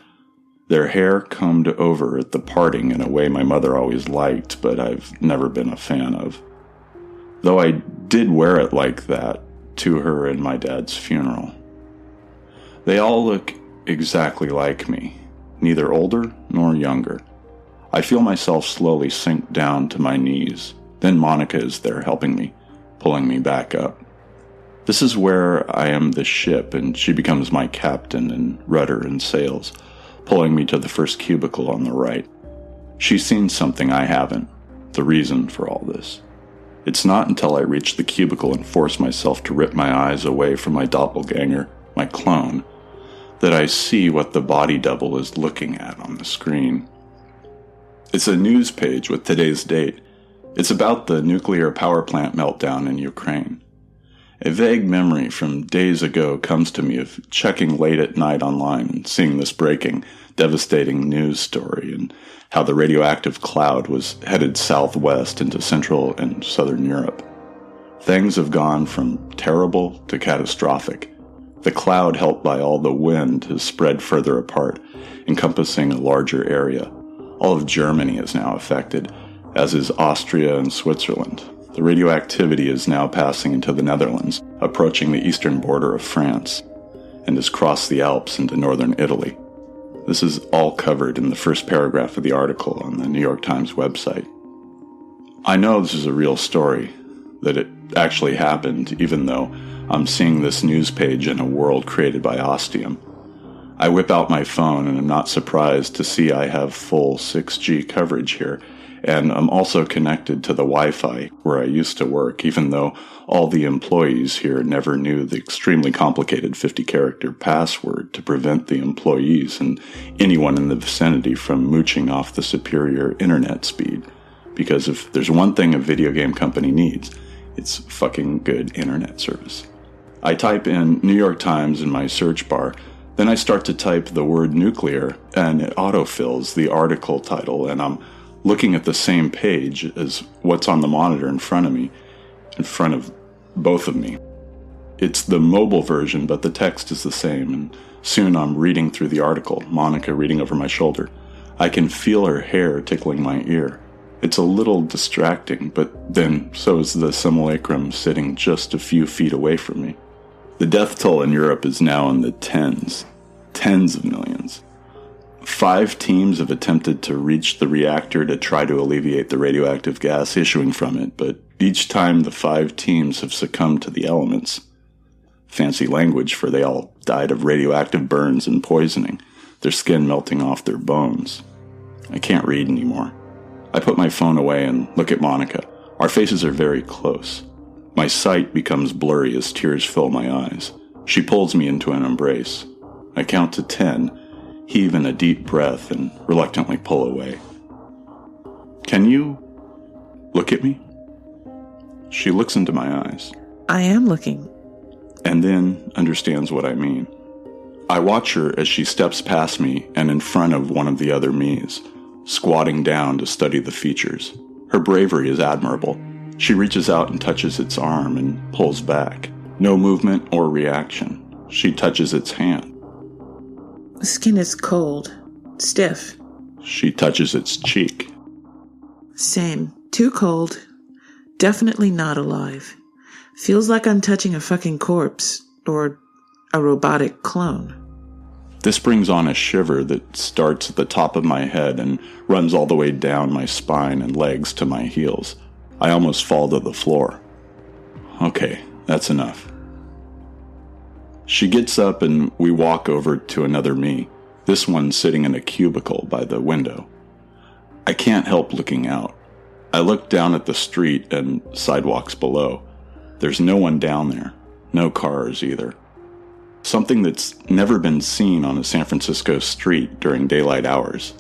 Their hair combed over at the parting in a way my mother always liked, but I've never been a fan of. Though I did wear it like that to her in my dad's funeral. They all look exactly like me, neither older nor younger. I feel myself slowly sink down to my knees. Then Monica is there helping me, pulling me back up. This is where I am the ship and she becomes my captain and rudder and sails, pulling me to the first cubicle on the right. She's seen something I haven't, the reason for all this. It's not until I reach the cubicle and force myself to rip my eyes away from my doppelganger, my clone, that I see what the body double is looking at on the screen. It's a news page with today's date. It's about the nuclear power plant meltdown in Ukraine. A vague memory from days ago comes to me of checking late at night online and seeing this breaking, devastating news story and how the radioactive cloud was headed southwest into Central and Southern Europe. Things have gone from terrible to catastrophic. The cloud, helped by all the wind, has spread further apart, encompassing a larger area. All of Germany is now affected, as is Austria and Switzerland. The radioactivity is now passing into the Netherlands, approaching the eastern border of France, and has crossed the Alps into northern Italy. This is all covered in the first paragraph of the article on the New York Times website. I know this is a real story, that it actually happened, even though I'm seeing this news page in a world created by Ostium. I whip out my phone and am not surprised to see I have full 6G coverage here, and I'm also connected to the Wi-Fi where I used to work, even though all the employees here never knew the extremely complicated 50-character password to prevent the employees and anyone in the vicinity from mooching off the superior internet speed. Because if there's one thing a video game company needs, it's fucking good internet service. I type in New York Times in my search bar, then I start to type the word nuclear, and it autofills the article title, and I'm looking at the same page as what's on the monitor in front of me, in front of both of me. It's the mobile version, but the text is the same, and soon I'm reading through the article, Monica reading over my shoulder. I can feel her hair tickling my ear. It's a little distracting, but then so is the simulacrum sitting just a few feet away from me. The death toll in Europe is now in the tens of millions. 5 teams have attempted to reach the reactor to try to alleviate the radioactive gas issuing from it, but each time the 5 teams have succumbed to the elements. Fancy language for they all died of radioactive burns and poisoning, their skin melting off their bones. I can't read anymore. I put my phone away and look at Monica. Our faces are very close. My sight becomes blurry as tears fill my eyes. She pulls me into an embrace. I count to 10, heave in a deep breath, and reluctantly pull away. Can you look at me? She looks into my eyes. I am looking. And then understands what I mean. I watch her as she steps past me and in front of one of the other me's, squatting down to study the features. Her bravery is admirable. She reaches out and touches its arm and pulls back. No movement or reaction. She touches its hand. The skin is cold, stiff. She touches its cheek. Same. Too cold. Definitely not alive. Feels like I'm touching a fucking corpse, or a robotic clone. This brings on a shiver that starts at the top of my head and runs all the way down my spine and legs to my heels. I almost fall to the floor. Okay, that's enough. She gets up and we walk over to another me, this one sitting in a cubicle by the window. I can't help looking out. I look down at the street and sidewalks below. There's no one down there, no cars either. Something that's never been seen on a San Francisco street during daylight hours.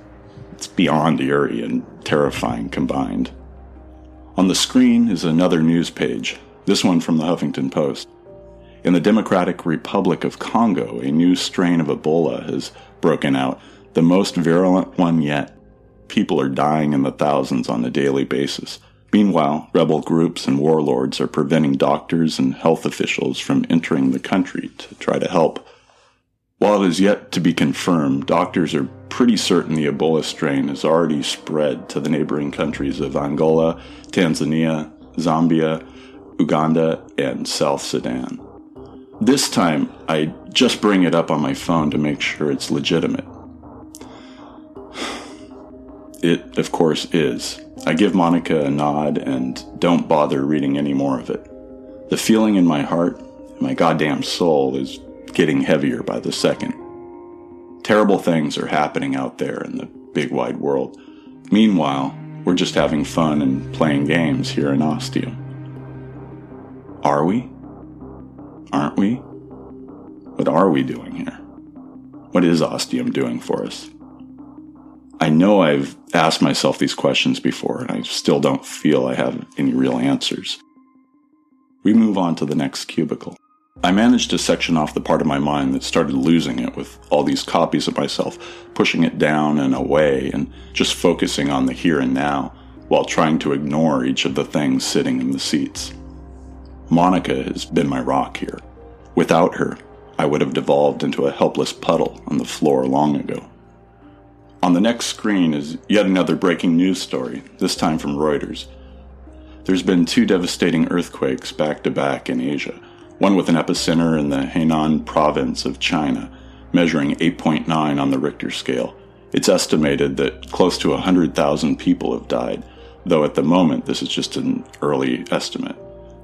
It's beyond eerie and terrifying combined. On the screen is another news page, this one from the Huffington Post. In the Democratic Republic of Congo, a new strain of Ebola has broken out, the most virulent one yet. People are dying in the thousands on a daily basis. Meanwhile, rebel groups and warlords are preventing doctors and health officials from entering the country to try to help. While it is yet to be confirmed, doctors are pretty certain the Ebola strain has already spread to the neighboring countries of Angola, Tanzania, Zambia, Uganda, and South Sudan. This time, I just bring it up on my phone to make sure it's legitimate. It, of course, is. I give Monica a nod and don't bother reading any more of it. The feeling in my heart, my goddamn soul, is getting heavier by the second. Terrible things are happening out there in the big wide world. Meanwhile, we're just having fun and playing games here in Ostium. Are we? Aren't we? What are we doing here? What is Ostium doing for us? I know I've asked myself these questions before, and I still don't feel I have any real answers. We move on to the next cubicle. I managed to section off the part of my mind that started losing it with all these copies of myself, pushing it down and away, and just focusing on the here and now, while trying to ignore each of the things sitting in the seats. Monica has been my rock here. Without her, I would have devolved into a helpless puddle on the floor long ago. On the next screen is yet another breaking news story, this time from Reuters. There's been 2 devastating earthquakes back-to-back in Asia, one with an epicenter in the Henan province of China, measuring 8.9 on the Richter scale. It's estimated that close to 100,000 people have died, though at the moment this is just an early estimate.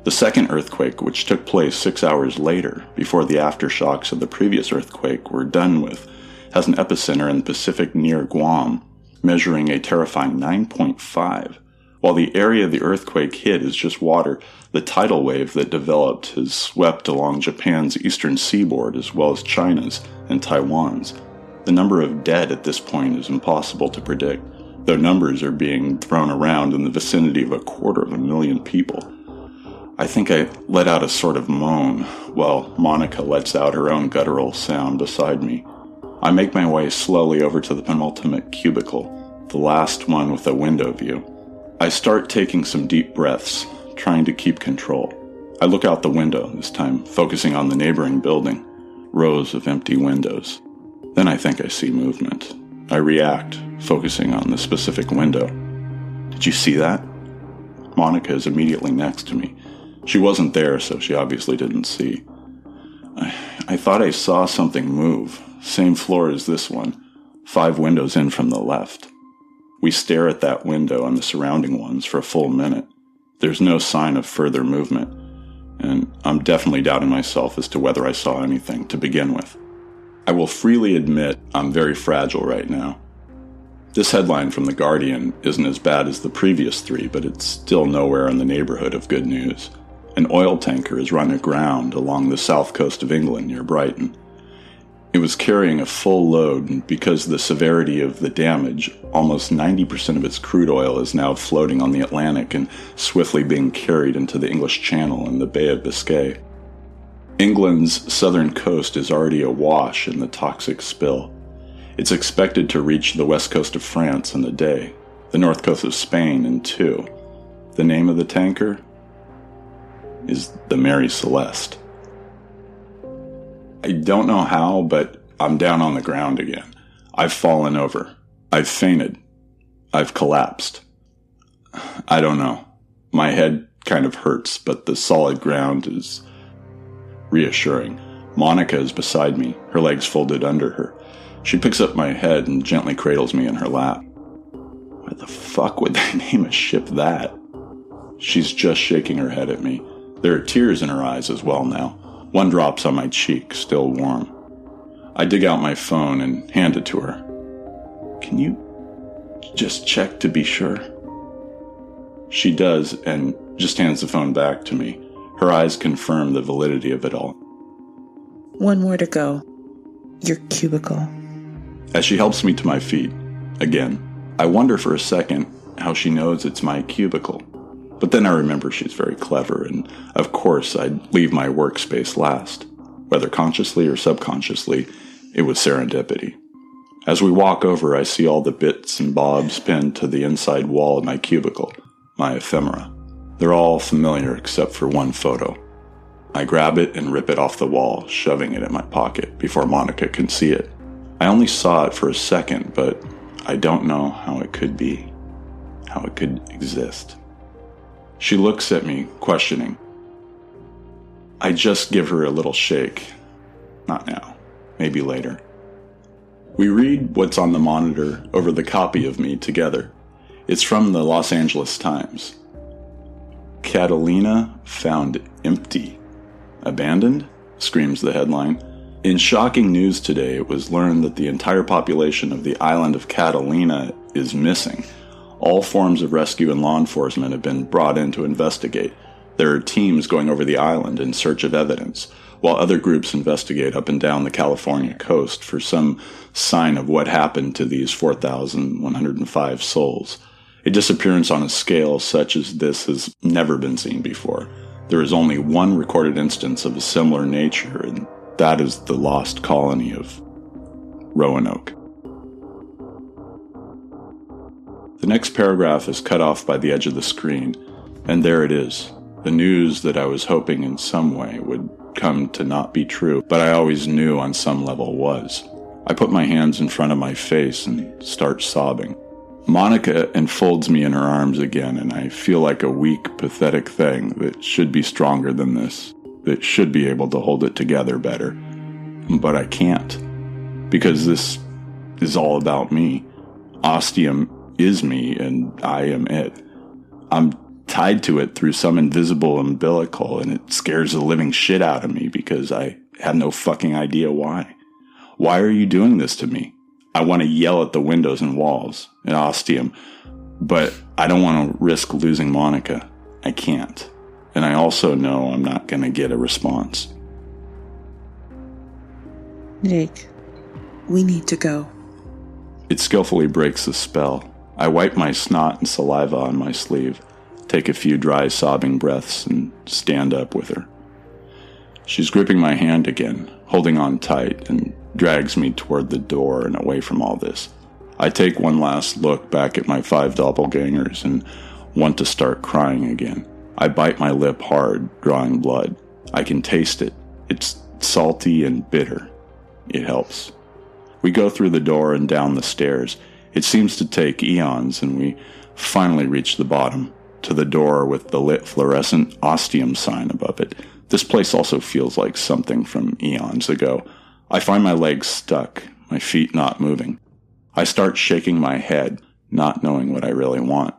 The second earthquake, which took place 6 hours later, before the aftershocks of the previous earthquake were done with, has an epicenter in the Pacific near Guam. measuring a terrifying 9.5. While the area the earthquake hit is just water, the tidal wave that developed has swept along Japan's eastern seaboard as well as China's and Taiwan's. The number of dead at this point is impossible to predict, though numbers are being thrown around in the vicinity of 250,000 people. I think I let out a sort of moan, while Monica lets out her own guttural sound beside me. I make my way slowly over to the penultimate cubicle, the last one with a window view. I start taking some deep breaths, trying to keep control. I look out the window, this time focusing on the neighboring building, rows of empty windows. Then I think I see movement. I react, focusing on the specific window. Did you see that? Monica is immediately next to me. She wasn't there, so she obviously didn't see. I thought I saw something move. Same floor as this one, 5 windows in from the left. We stare at that window and the surrounding ones for a full minute. There's no sign of further movement, and I'm definitely doubting myself as to whether I saw anything to begin with. I will freely admit I'm very fragile right now. This headline from The Guardian isn't as bad as the previous 3, but it's still nowhere in the neighborhood of good news. An oil tanker is run aground along the south coast of England near Brighton. It was carrying a full load, and because of the severity of the damage, almost 90% of its crude oil is now floating on the Atlantic and swiftly being carried into the English Channel and the Bay of Biscay. England's southern coast is already awash in the toxic spill. It's expected to reach the west coast of France in a day, the north coast of Spain in 2. The name of the tanker is the Mary Celeste. I don't know how, but I'm down on the ground again. I've fallen over. I've fainted. I've collapsed. I don't know. My head kind of hurts, but the solid ground is reassuring. Monica is beside me, her legs folded under her. She picks up my head and gently cradles me in her lap. Why the fuck would they name a ship that? She's just shaking her head at me. There are tears in her eyes as well now. One drops on my cheek, still warm. I dig out my phone and hand it to her. Can you just check to be sure? She does, and just hands the phone back to me. Her eyes confirm the validity of it all. One more to go. Your cubicle. As she helps me to my feet, again, I wonder for a second how she knows it's my cubicle. But then I remember she's very clever, and of course I'd leave my workspace last. Whether consciously or subconsciously, it was serendipity. As we walk over, I see all the bits and bobs pinned to the inside wall of my cubicle, my ephemera. They're all familiar except for one photo. I grab it and rip it off the wall, shoving it in my pocket before Monica can see it. I only saw it for a second, but I don't know how it could be, how it could exist. She looks at me, questioning. I just give her a little shake. Not now. Maybe later. We read what's on the monitor over the copy of me together. It's from the Los Angeles Times. Catalina found empty. Abandoned? Screams the headline. In shocking news today, it was learned that the entire population of the island of Catalina is missing. All forms of rescue and law enforcement have been brought in to investigate. There are teams going over the island in search of evidence, while other groups investigate up and down the California coast for some sign of what happened to these 4,105 souls. A disappearance on a scale such as this has never been seen before. There is only one recorded instance of a similar nature, and that is the lost colony of Roanoke. The next paragraph is cut off by the edge of the screen, and there it is, the news that I was hoping in some way would come to not be true, but I always knew on some level was. I put my hands in front of my face and start sobbing. Monica enfolds me in her arms again, and I feel like a weak, pathetic thing that should be stronger than this, that should be able to hold it together better. But I can't, because this is all about me. Ostium is me, and I am it. I'm tied to it through some invisible umbilical, and it scares the living shit out of me because I have no fucking idea why. Why are you doing this to me? I want to yell at the windows and walls in Ostium, but I don't want to risk losing Monica. I can't. And I also know I'm not going to get a response. Jake, we need to go. It skillfully breaks the spell. I wipe my snot and saliva on my sleeve, take a few dry sobbing breaths, and stand up with her. She's gripping my hand again, holding on tight, and drags me toward the door and away from all this. I take one last look back at my 5 doppelgangers and want to start crying again. I bite my lip hard, drawing blood. I can taste it. It's salty and bitter. It helps. We go through the door and down the stairs. It seems to take eons, and we finally reach the bottom, to the door with the lit fluorescent Ostium sign above it. This place also feels like something from eons ago. I find my legs stuck, my feet not moving. I start shaking my head, not knowing what I really want.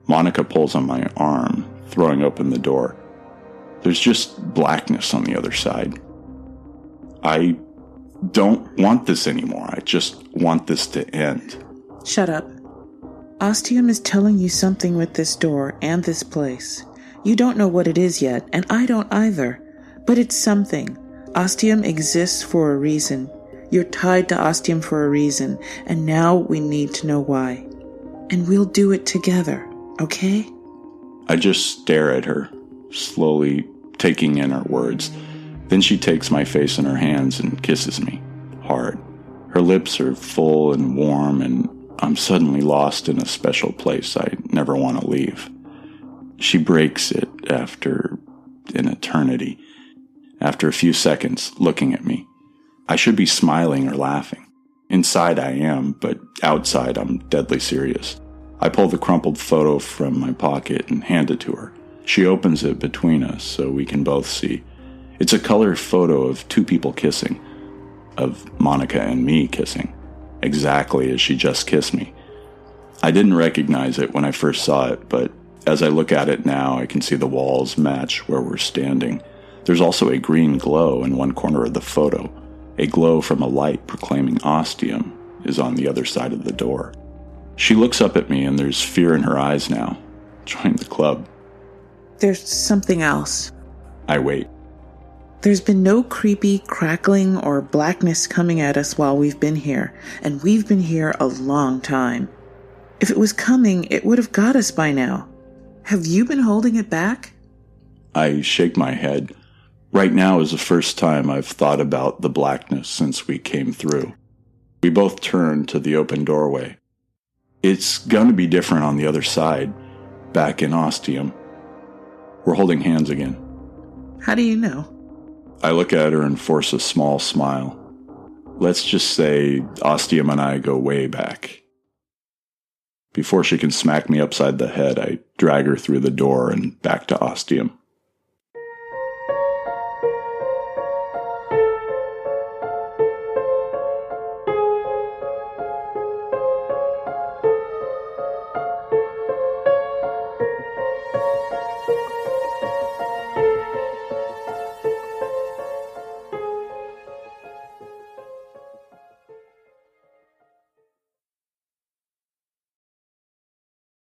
Monica pulls on my arm, throwing open the door. There's just blackness on the other side. I don't want this anymore. I just want this to end. Shut up. Ostium is telling you something with this door and this place. You don't know what it is yet, and I don't either. But it's something. Ostium exists for a reason. You're tied to Ostium for a reason, and now we need to know why. And we'll do it together, okay? I just stare at her, slowly taking in her words. Then she takes my face in her hands and kisses me, hard. Her lips are full and warm, and I'm suddenly lost in a special place I never want to leave. She breaks it after an eternity, after a few seconds, looking at me. I should be smiling or laughing. Inside I am, but outside I'm deadly serious. I pull the crumpled photo from my pocket and hand it to her. She opens it between us so we can both see. It's a color photo of 2 people kissing, of Monica and me kissing, exactly as she just kissed me. I didn't recognize it when I first saw it, but as I look at it now, I can see the walls match where we're standing. There's also a green glow in one corner of the photo. A glow from a light proclaiming Ostium is on the other side of the door. She looks up at me and there's fear in her eyes now. Join the club. There's something else. I wait. There's been no creepy crackling or blackness coming at us while we've been here, and we've been here a long time. If it was coming, it would have got us by now. Have you been holding it back? I shake my head. Right now is the first time I've thought about the blackness since we came through. We both turn to the open doorway. It's going to be different on the other side, back in Ostium. We're holding hands again. How do you know? I look at her and force a small smile. Let's just say Ostium and I go way back. Before she can smack me upside the head, I drag her through the door and back to Ostium.